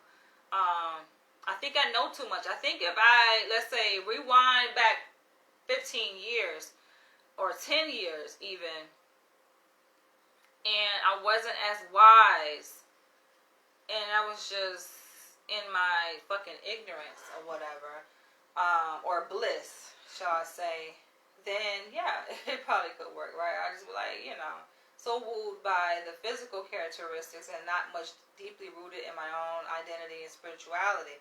I think I know too much. I think if I, let's say, rewind back 15 years or 10 years even, and I wasn't as wise, and I was just in my fucking ignorance or whatever, or bliss, shall I say, then yeah, it probably could work, right? I just be like, so wooed by the physical characteristics and not much deeply rooted in my own identity and spirituality.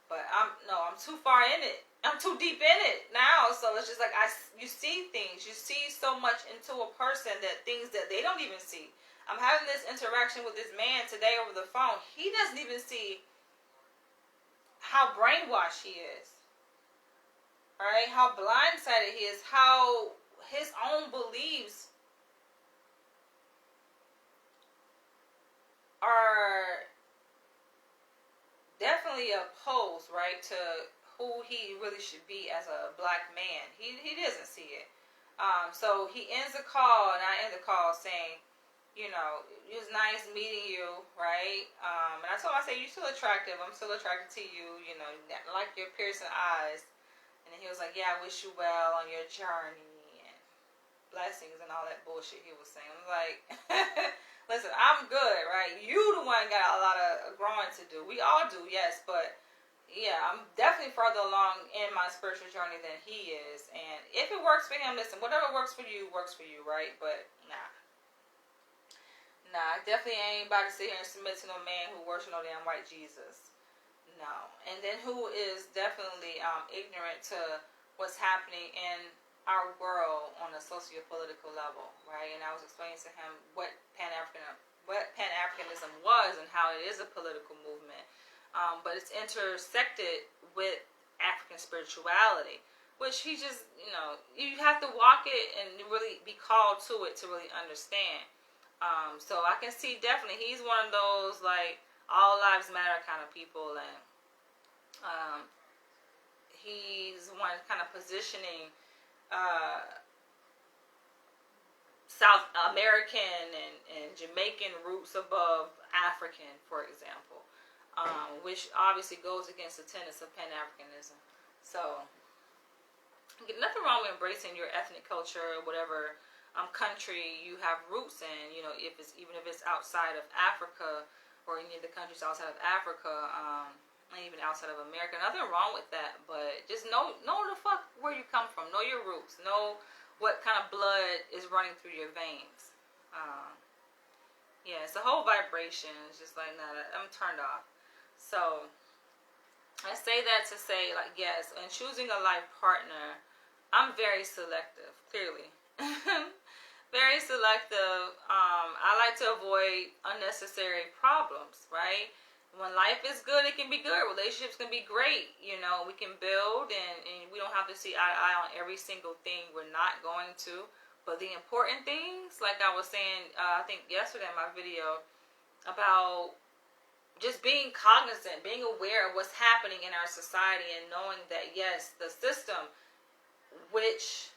But I'm too far in it. I'm too deep in it now. So it's just like you see things. You see so much into a person, that things that they don't even see. I'm having this interaction with this man today over the phone. He doesn't even see how brainwashed he is. Alright? How blindsided he is. How his own beliefs are definitely opposed, right, to who he really should be as a black man. He doesn't see it. So he ends the call, and I end the call saying, it was nice meeting you, right? And I told him, I said, you're still attractive. I'm still attracted to you. I like your piercing eyes. And then he was like, yeah, I wish you well on your journey and blessings and all that bullshit he was saying. I was like, listen, I'm good, right? You the one got a lot of growing to do. We all do, yes, but yeah, I'm definitely further along in my spiritual journey than he is. And if it works for him, listen, whatever works for you, right? But nah, definitely ain't about to sit here and submit to no man who worships no damn white Jesus. No. And then who is definitely ignorant to what's happening in our world on a socio-political level, right? And I was explaining to him what Pan-Africanism was and how it is a political movement. But it's intersected with African spirituality, which he just, you have to walk it and really be called to it to really understand. So I can see definitely he's one of those, like, all lives matter kind of people, and he's one kind of positioning South American and Jamaican roots above African, for example, which obviously goes against the tenets of Pan-Africanism. So nothing wrong with embracing your ethnic culture, whatever country you have roots in, if it's outside of Africa or any of the countries outside of Africa, and even outside of America. Nothing wrong with that, but just know the fuck where you come from. Know your roots. Know what kind of blood is running through your veins. It's the whole vibration. It's just like, nah, I'm turned off. So I say that to say, like, yes, in choosing a life partner, I'm very selective, clearly. Very selective. I like to avoid unnecessary problems, right? When life is good, it can be good. Relationships can be great. We can build, and we don't have to see eye to eye on every single thing. We're not going to. But the important things, like I was saying, I think yesterday in my video, about just being cognizant, being aware of what's happening in our society, and knowing that, yes, the system, which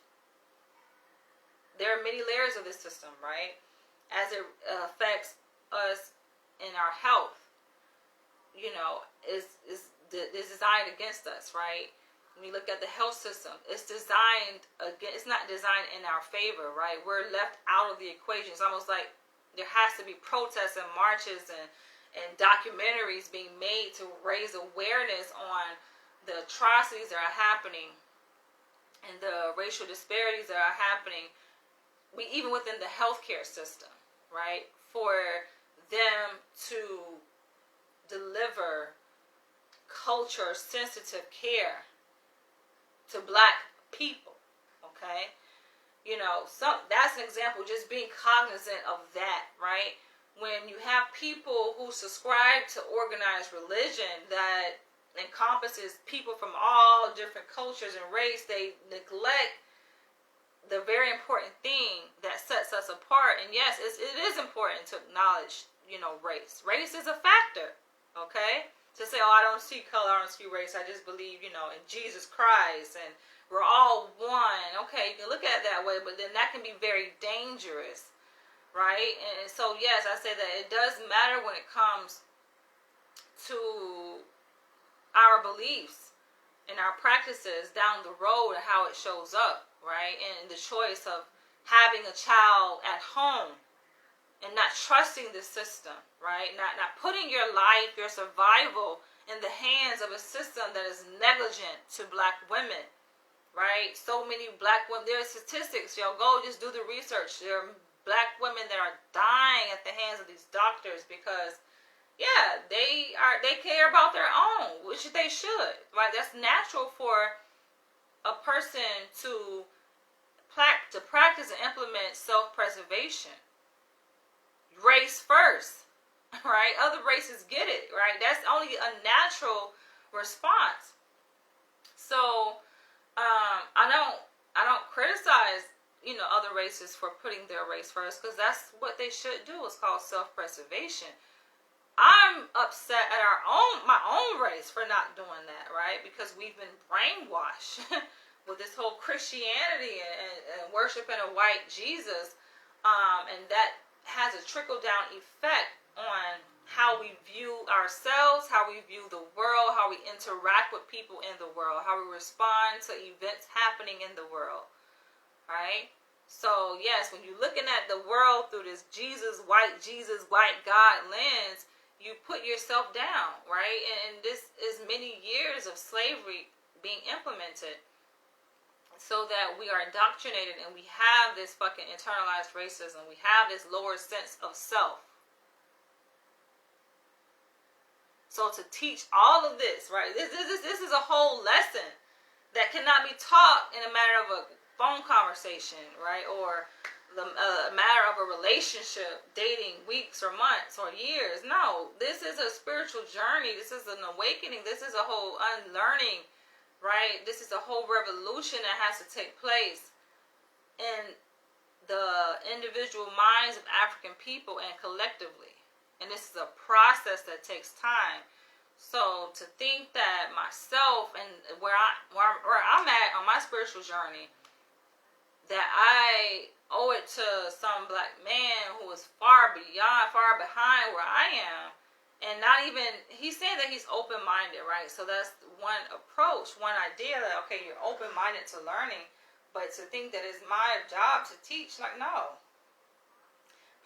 there are many layers of this system, right? As it affects us in our health, is designed against us, right? When you look at the health system, it's designed again. It's not designed in our favor, right? We're left out of the equation. It's almost like there has to be protests and marches and documentaries being made to raise awareness on the atrocities that are happening and the racial disparities that are happening, even within the healthcare system, right? For them to deliver culture-sensitive care to black people, okay? That's an example, just being cognizant of that, right? When you have people who subscribe to organized religion that encompasses people from all different cultures and race, they neglect the very important thing that sets us apart. And yes, it is important to acknowledge, race. Race is a factor, okay? To say, oh, I don't see color, I don't see race, I just believe, in Jesus Christ, and we're all one. Okay, you can look at it that way, but then that can be very dangerous, right? And so, yes, I say that it does matter when it comes to our beliefs and our practices down the road and how it shows up, right? And the choice of having a child at home and not trusting the system, right? Not putting your life, your survival in the hands of a system that is negligent to black women, right? So many black women, there are statistics, go just do the research. There are black women that are dying at the hands of these doctors because they care about their own, which they should, right? That's natural for a person to practice and implement self-preservation. Race first, right? Other races get it, right? That's only a natural response. So I don't criticize other races for putting their race first, because that's what they should do. It's called self-preservation. I'm upset at my own race for not doing that, right? Because we've been brainwashed with this whole Christianity and worshiping a white Jesus, and that has a trickle-down effect on how we view ourselves, how we view the world, how we interact with people in the world, how we respond to events happening in the world, right? So, yes, when you're looking at the world through this white God lens, you put yourself down, right? And this is many years of slavery being implemented so that we are indoctrinated and we have this fucking internalized racism. We have this lower sense of self. So to teach all of this, right? This is a whole lesson that cannot be taught in a matter of a phone conversation, right? Or a matter of a relationship, dating weeks or months or years. No, this is a spiritual journey. This is an awakening. This is a whole unlearning, right? This is a whole revolution that has to take place in the individual minds of African people and collectively. And this is a process that takes time. So to think that myself and where I'm at on my spiritual journey, that I owe it to some black man who is far behind where I am, and not even, he's saying that he's open-minded, right? So that's one approach, one idea that, okay, you're open-minded to learning, but to think that it's my job to teach, like, no.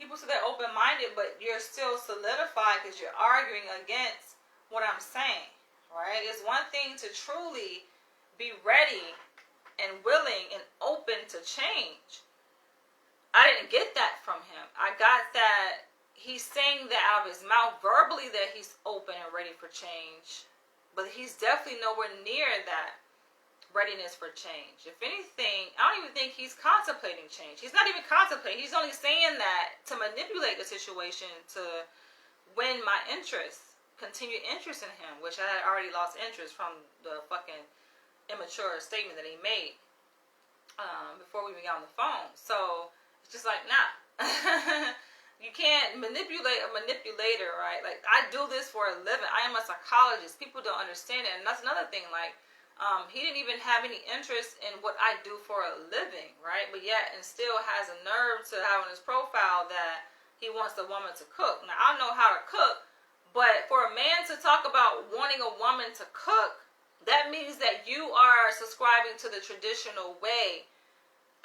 People say they're open-minded, but you're still solidified because you're arguing against what I'm saying, right? It's one thing to truly be ready and willing and open to change. I didn't get that from him. I got that he's saying that out of his mouth verbally that he's open and ready for change, but he's definitely nowhere near that readiness for change. If anything, I don't even think he's contemplating change. He's not even contemplating. He's only saying that to manipulate the situation, to win my interest, continued interest in him, which I had already lost interest from the fucking immature statement that he made before we even got on the phone. So it's just like, nah. You can't manipulate a manipulator, right? Like, I do this for a living. I am a psychologist. People don't understand it. And that's another thing. Like, he didn't even have any interest in what I do for a living, right? But yet, and still has a nerve to have on his profile that he wants a woman to cook. Now, I know how to cook, but for a man to talk about wanting a woman to cook, that means that you are subscribing to the traditional way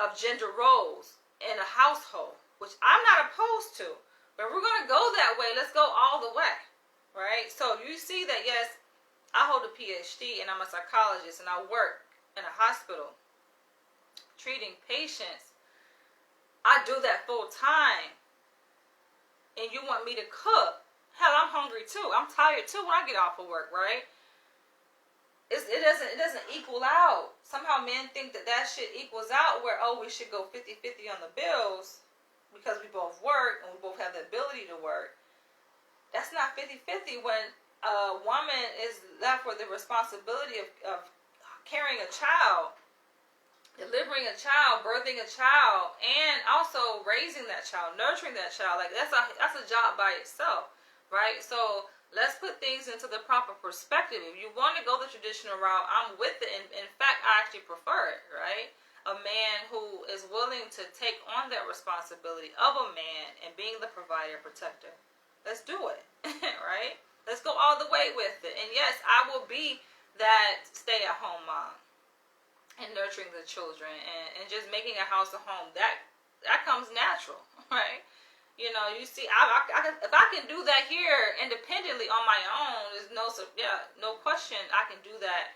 of gender roles in a household, which I'm not opposed to. But if we're going to go that way, let's go all the way, right? So you see that, yes, I hold a PhD and I'm a psychologist and I work in a hospital treating patients. I do that full time. And you want me to cook? Hell, I'm hungry too. I'm tired too when I get off of work, right? It doesn't equal out. Somehow men think that shit equals out where, oh, we should go 50-50 on the bills because we both work and we both have the ability to work. That's not 50-50 when a woman is left with the responsibility of carrying a child, delivering a child, birthing a child, and also raising that child, nurturing that child. Like that's a job by itself, right? So let's put things into the proper perspective. If you want to go the traditional route, I'm with it. In fact, I actually prefer it, right? A man who is willing to take on that responsibility of a man and being the provider, protector. Let's do it, right? Let's go all the way with it. And yes, I will be that stay-at-home mom and nurturing the children and just making a house a home. That comes natural, right? You know, you see, if I can do that here independently on my own, there's no question I can do that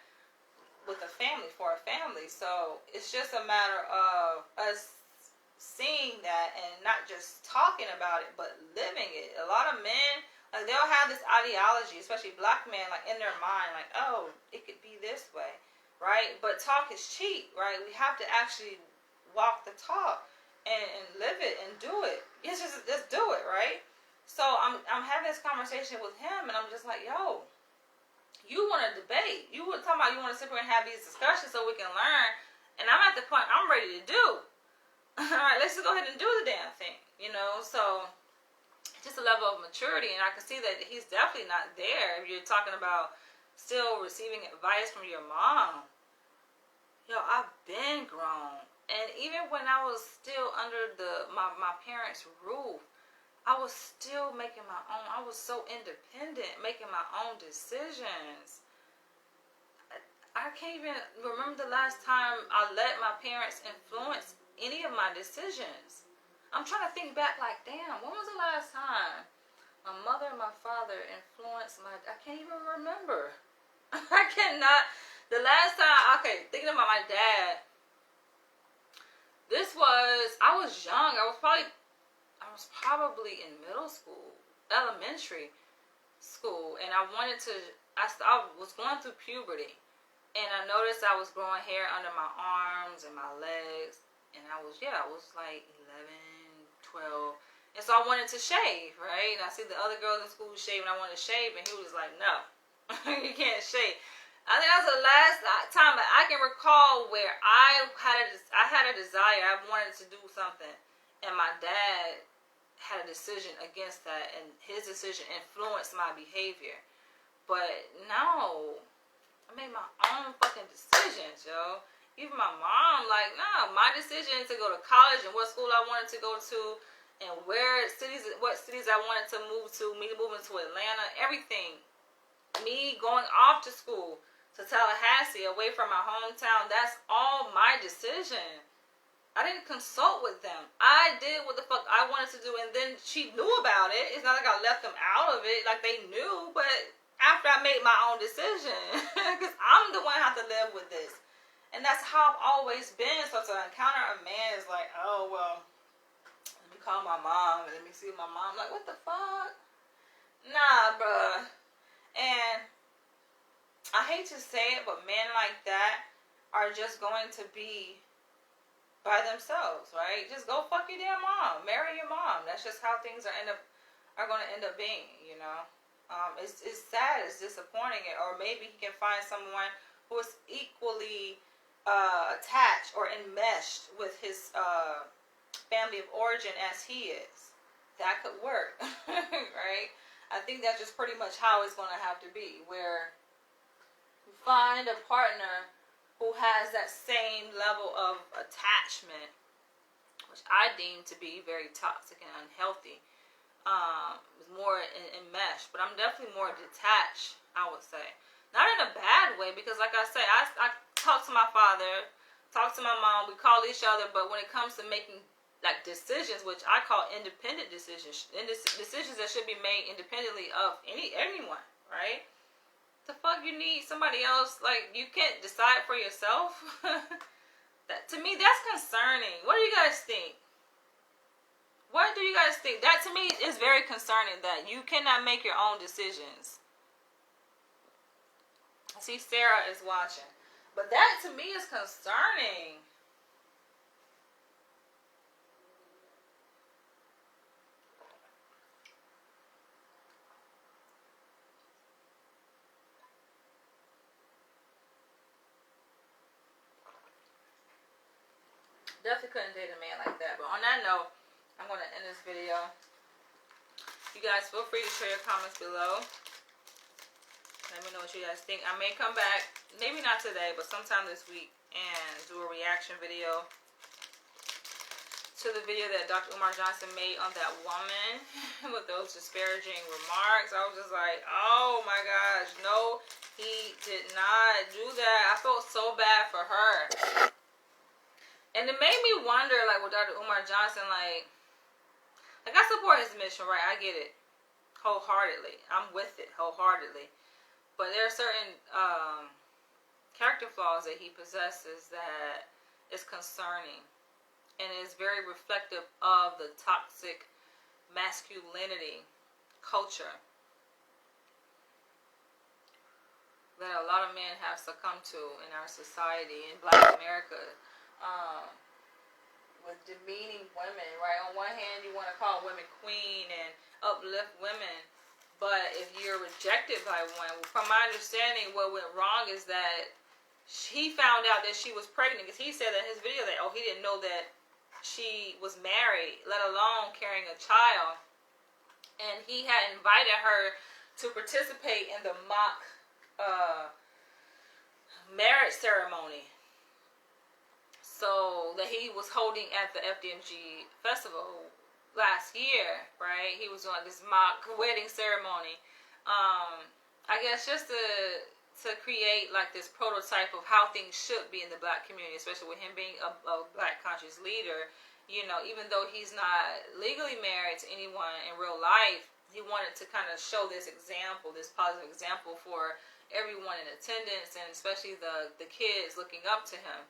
with a family, for a family. So it's just a matter of us seeing that and not just talking about it, but living it. A lot of men, like, they'll have this ideology, especially black men, like in their mind, like, oh, it could be this way, right? But talk is cheap, right? We have to actually walk the talk and live it and do it. It's just do it, right? So I'm having this conversation with him, and I'm just like, yo, you want to debate. You were talking about you want to sit here and have these discussions so we can learn. And I'm at the point I'm ready to do. All right, let's just go ahead and do the damn thing, you know? So just a level of maturity. And I can see that he's definitely not there. If you're talking about still receiving advice from your mom. Yo, I've been grown. And even when I was still under my parents' roof, I was still making my own. I was so independent, making my own decisions. I can't even remember the last time I let my parents influence any of my decisions. I'm trying to think back like, damn, when was the last time my mother and my father influenced my... I can't even remember. I cannot. The last time, okay, thinking about my dad, I was young. I was probably in middle school, elementary school, and I was going through puberty, and I noticed I was growing hair under my arms and my legs, and I was like 11, 12, and so I wanted to shave, right? And I see the other girls in school shave, and I wanted to shave, and he was like, no, you can't shave. I think that was the last time that I can recall where I had a desire. I wanted to do something, and my dad had a decision against that, and his decision influenced my behavior. But no, I made my own fucking decisions, yo. Even my mom, like, no, my decision to go to college and what school I wanted to go to, and what cities I wanted to move to, me moving to Atlanta, everything. Me going off to school to Tallahassee, away from my hometown, that's all my decision. I didn't consult with them. I did what the fuck I wanted to do, and then she knew about it. It's not like I left them out of it, like they knew, but after I made my own decision, because I'm the one who have to live with this. And that's how I've always been. So to encounter a man is like, oh, well, let me call my mom, and let me see my mom. Like, what the fuck? Nah, bruh. And I hate to say it, but men like that are just going to be by themselves, right? Just go fuck your damn mom. Marry your mom. That's just how things are going to end up being, you know? It's sad. It's disappointing. Or maybe he can find someone who is equally attached or enmeshed with his family of origin as he is. That could work, right? I think that's just pretty much how it's going to have to be, where you find a partner who has that same level of attachment, which I deem to be very toxic and unhealthy. More enmeshed, but I'm definitely more detached, I would say. Not in a bad way, because like I say, I talk to my father, talk to my mom, we call each other, but when it comes to making like decisions, which I call independent decisions, and decisions that should be made independently of anyone, right? The fuck you need somebody else? Like, you can't decide for yourself? That, to me, that's concerning. What do you guys think? What do you guys think? That to me is very concerning, that you cannot make your own decisions. I see Sarah is watching. But that to me is concerning. definitely couldn't date a man like that. But on that note, I'm going to end this video. You guys feel free to share your comments below. Let me know what you guys think. I may come back, maybe not today, but sometime this week, and do a reaction video to the video that Dr. Umar Johnson made on that woman with those disparaging remarks. I was just like, oh my gosh, no, he did not do that. I felt so bad for her. And it made me wonder, like, with Dr. Umar Johnson, like I support his mission, right? I get it wholeheartedly. I'm with it wholeheartedly. But there are certain character flaws that he possesses that is concerning. And is very reflective of the toxic masculinity culture that a lot of men have succumbed to in our society, in Black America, with demeaning women, right? On one hand, you want to call women queen and uplift women, but if you're rejected by one, from my understanding, what went wrong is that he found out that she was pregnant, because he said in his video that, he didn't know that she was married, let alone carrying a child. And he had invited her to participate in the mock marriage ceremony, so that he was holding at the FDMG festival last year, right? He was doing this mock wedding ceremony. I guess just to create like this prototype of how things should be in the Black community, especially with him being a Black conscious leader. You know, even though he's not legally married to anyone in real life, he wanted to kind of show this example, this positive example for everyone in attendance, and especially the kids looking up to him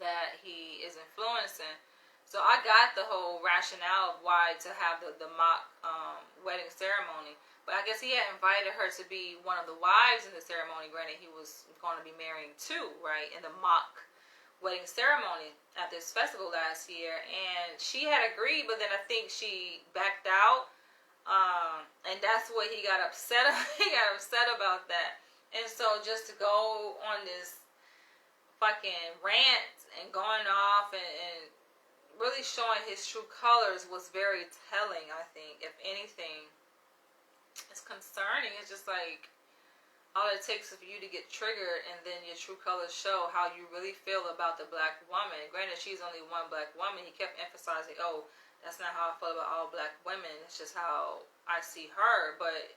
that he is influencing. So I got the whole rationale of why to have the mock wedding ceremony. But I guess he had invited her to be one of the wives in the ceremony. Granted, he was going to be marrying two, right, in the mock wedding ceremony at this festival last year. And she had agreed, but then I think she backed out. And that's what he got upset. He got upset about that. And so just to go on this fucking rant and going off and really showing his true colors was very telling, I think. If anything, it's concerning. It's just like all it takes is for you to get triggered, and then your true colors show how you really feel about the Black woman. Granted, she's only one Black woman. He kept emphasizing, that's not how I feel about all Black women. It's just how I see her. But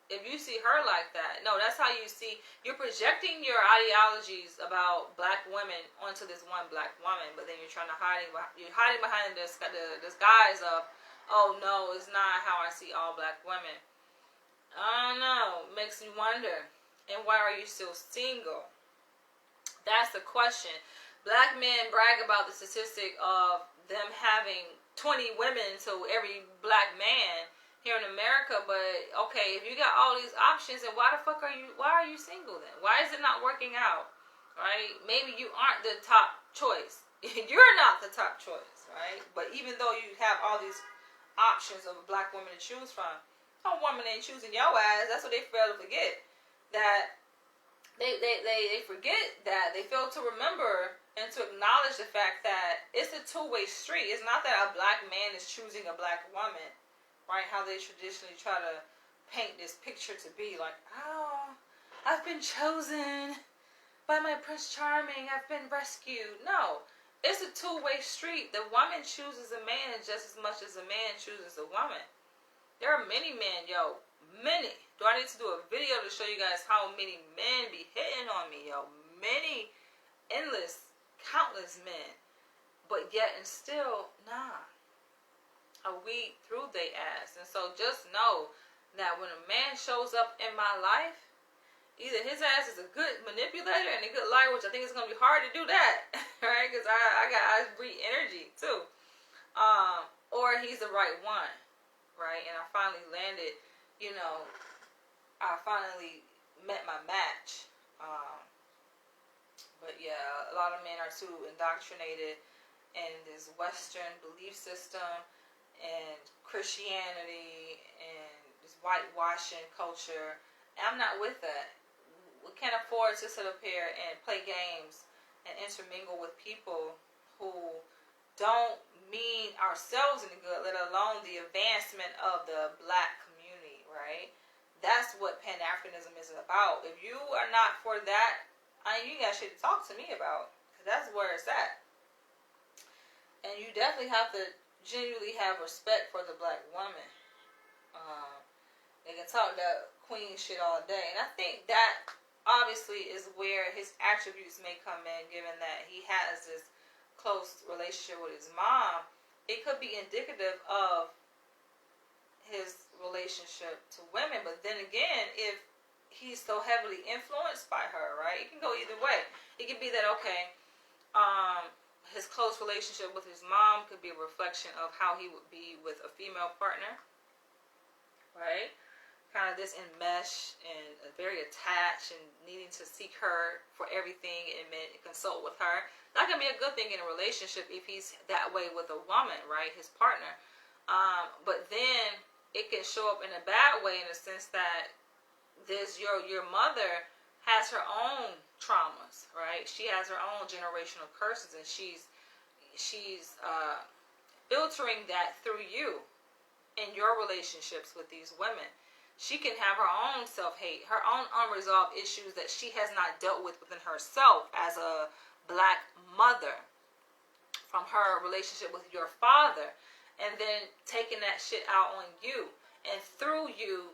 if you see her like that, no, that's how you see. You're projecting your ideologies about Black women onto this one Black woman, but then you're trying to hiding behind the disguise of, oh no, it's not how I see all Black women. I don't know. Makes me wonder. And why are you still single? That's the question. Black men brag about the statistic of them having 20 women to every Black man here in America, but okay, if you got all these options, then why are you single then? Why is it not working out? Right? Maybe you aren't the top choice. You're not the top choice, right? But even though you have all these options of a Black woman to choose from, a woman ain't choosing your ass. That's what they fail to forget. That they forget that. They fail to remember and to acknowledge the fact that it's a two-way street. It's not that a Black man is choosing a Black woman, right? How they traditionally try to paint this picture to be like, oh, I've been chosen by my Prince Charming. I've been rescued. No, it's a two-way street. The woman chooses a man just as much as a man chooses a woman. There are many men, many. Do I need to do a video to show you guys how many men be hitting on me, Many, endless, countless men. But yet and still, nah. I weed through they ass. And so just know that when a man shows up in my life, either his ass is a good manipulator and a good liar, which I think it's going to be hard to do that, right? Because I breathe energy too. Or he's the right one. Right, and I finally landed, I finally met my match. But yeah, a lot of men are too indoctrinated in this Western belief system and Christianity and this whitewashing culture. And I'm not with that. We can't afford to sit up here and play games and intermingle with people who don't mean ourselves any good, let alone the advancement of the black community, right? That's what Pan-Africanism is about. If you are not for that, you got shit to talk to me about, because that's where it's at. And you definitely have to genuinely have respect for the black woman. They can talk that queen shit all day. And I think that obviously is where his attributes may come in, given that he has this close relationship with his mom. It could be indicative of his relationship to women. But then again, if he's so heavily influenced by her, right, it can go either way. It could be that, okay, his close relationship with his mom could be a reflection of how he would be with a female partner, right? Kind of this enmeshed and very attached and needing to seek her for everything and consult with her. That can be a good thing in a relationship if he's that way with a woman, right? His partner. But then it can show up in a bad way in the sense that your mother has her own traumas, right? She has her own generational curses, and she's filtering that through you in your relationships with these women. She can have her own self-hate, her own unresolved issues that she has not dealt with within herself as a black mother from her relationship with your father, and then taking that shit out on you and through you,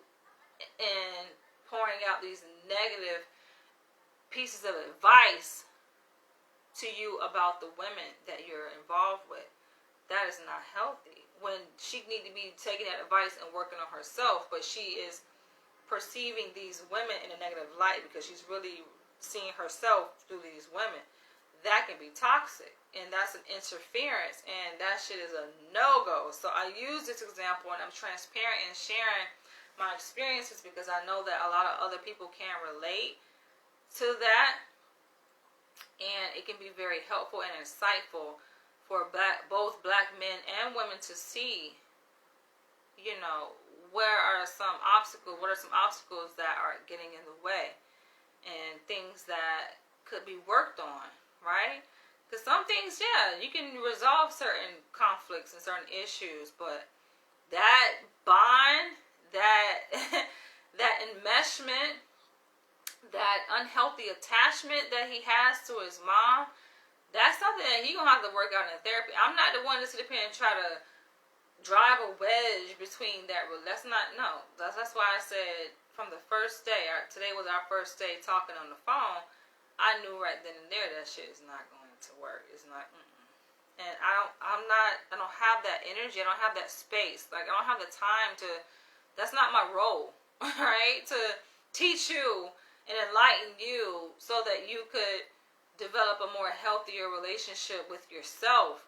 and pouring out these negative pieces of advice to you about the women that you're involved with. That is not healthy. When she need to be taking that advice and working on herself, but she is perceiving these women in a negative light because she's really seeing herself through these women. That can be toxic, and that's an interference, and that shit is a no-go. So I use this example, and I'm transparent in sharing my experiences because I know that a lot of other people can relate to that, and it can be very helpful and insightful for both black men and women to see, what are some obstacles that are getting in the way, and things that could be worked on, right? Because some things, you can resolve certain conflicts and certain issues, but that bond, that that enmeshment, that unhealthy attachment that he has to his mom, that's something that he's going to have to work out in therapy. I'm not the one to sit up here and try to drive a wedge between that. That's why I said from the first day, today was our first day talking on the phone, I knew right then and there that shit is not going to work. It's not, and I don't have that energy. I don't have that space. Like, I don't have the time that's not my role, right? To teach you and enlighten you so that you could develop a more healthier relationship with yourself,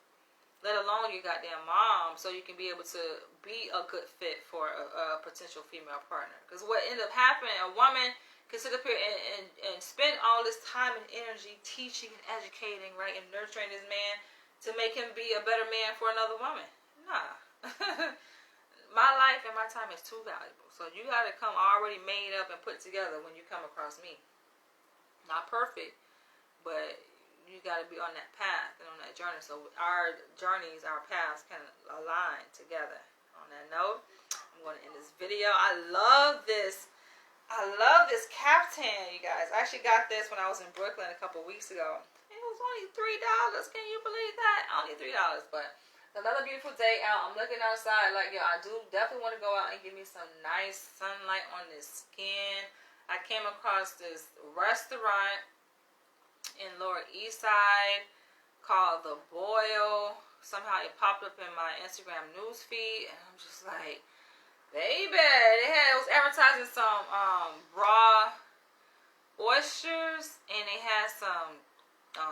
let alone your goddamn mom, so you can be able to be a good fit for a potential female partner. Because what ended up happening, a woman can sit up here and spend all this time and energy teaching and educating, right, and nurturing this man to make him be a better man for another woman. Nah. My life and my time is too valuable. So you got to come already made up and put together when you come across me. Not perfect, but you got to be on that path and on that journey. So our journeys, our paths can align together. On that note, I'm going to end this video. I love this caftan, you guys. I actually got this when I was in Brooklyn a couple weeks ago. It was only $3. Can you believe that? Only $3, but another beautiful day out. I'm looking outside like, I do definitely want to go out and give me some nice sunlight on this skin. I came across this restaurant in Lower East Side called The Boil. Somehow it popped up in my Instagram news feed, and I'm just like, baby, it was advertising some raw oysters, and they had some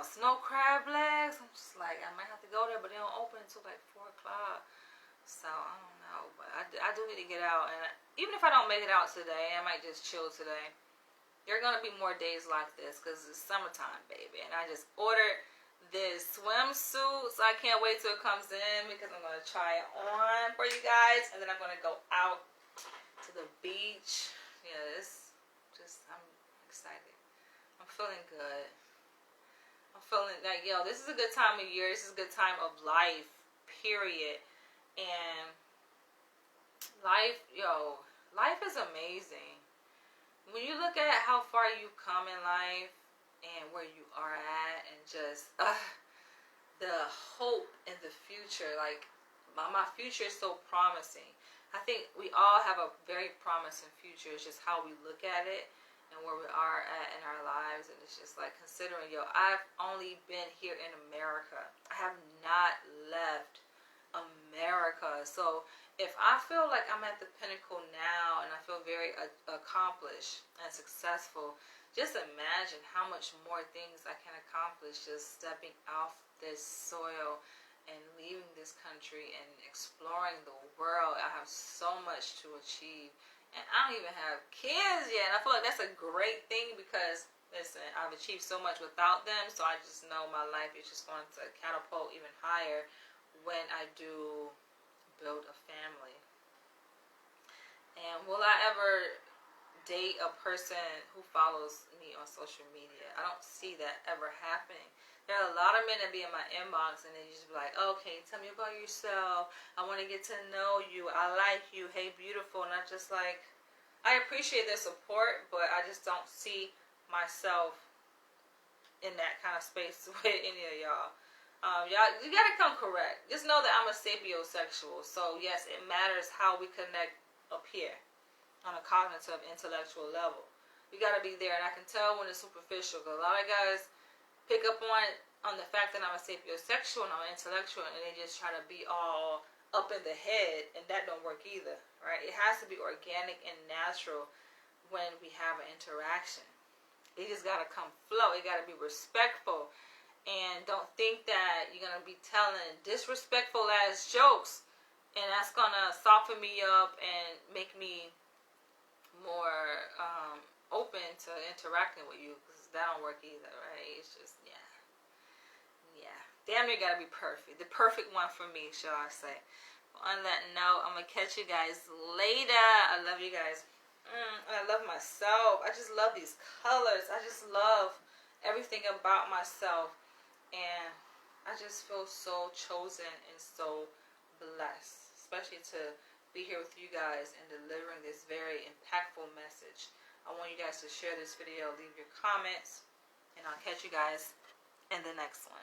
snow crab legs. I'm just like, I might have to go there, but they don't open until like 4 o'clock. So I don't know, but I do need to get out, and even if I don't make it out today, I might just chill today. There are gonna be more days like this because it's summertime, baby. And I just ordered this swimsuit, so I can't wait till it comes in because I'm gonna try it on for you guys, and then I'm gonna go out to the beach. I'm excited. I'm feeling good. I'm feeling like, yo, this is a good time of year. This is a good time of life, period. And life, yo, life is amazing. When you look at how far you've come in life and where you are at, and just the hope in the future, like my future is so promising. I think we all have a very promising future. It's just how we look at it and where we are at in our lives. And it's just like considering, yo, I've only been here in America. I have not left America. So if I feel like I'm at the pinnacle now and I feel very accomplished and successful, just imagine how much more things I can accomplish just stepping off this soil and leaving this country and exploring the world. I have so much to achieve. And I don't even have kids yet. And I feel like that's a great thing because, listen, I've achieved so much without them. So I just know my life is just going to catapult even higher when I do build a family. And will I ever date a person who follows me on social media? I don't see that ever happening. There are a lot of men that be in my inbox and they just be like, okay, tell me about yourself. I want to get to know you. I like you. Hey, beautiful. And I'm just like, I appreciate their support, but I just don't see myself in that kind of space with any of y'all. Y'all, you gotta come correct. Just know that I'm a sapiosexual. So yes, it matters how we connect up here on a cognitive, intellectual level. We gotta be there, and I can tell when it's superficial. Because a lot of guys pick up on the fact that I'm a sapiosexual and I'm intellectual, and they just try to be all up in the head, and that don't work either, right? It has to be organic and natural when we have an interaction. It just gotta come flow. It gotta be respectful, and don't think that you're gonna be telling disrespectful ass jokes, and that's gonna soften me up and make me more open to interacting with you, because that don't work either, right? It's just, yeah. Damn near gotta be perfect. The perfect one for me, shall I say. On that note, I'm gonna catch you guys later. I love you guys. And I love myself. I just love these colors. I just love everything about myself. And I just feel so chosen and so blessed, especially to be here with you guys and delivering this very impactful message. I want you guys to share this video, leave your comments, and I'll catch you guys in the next one.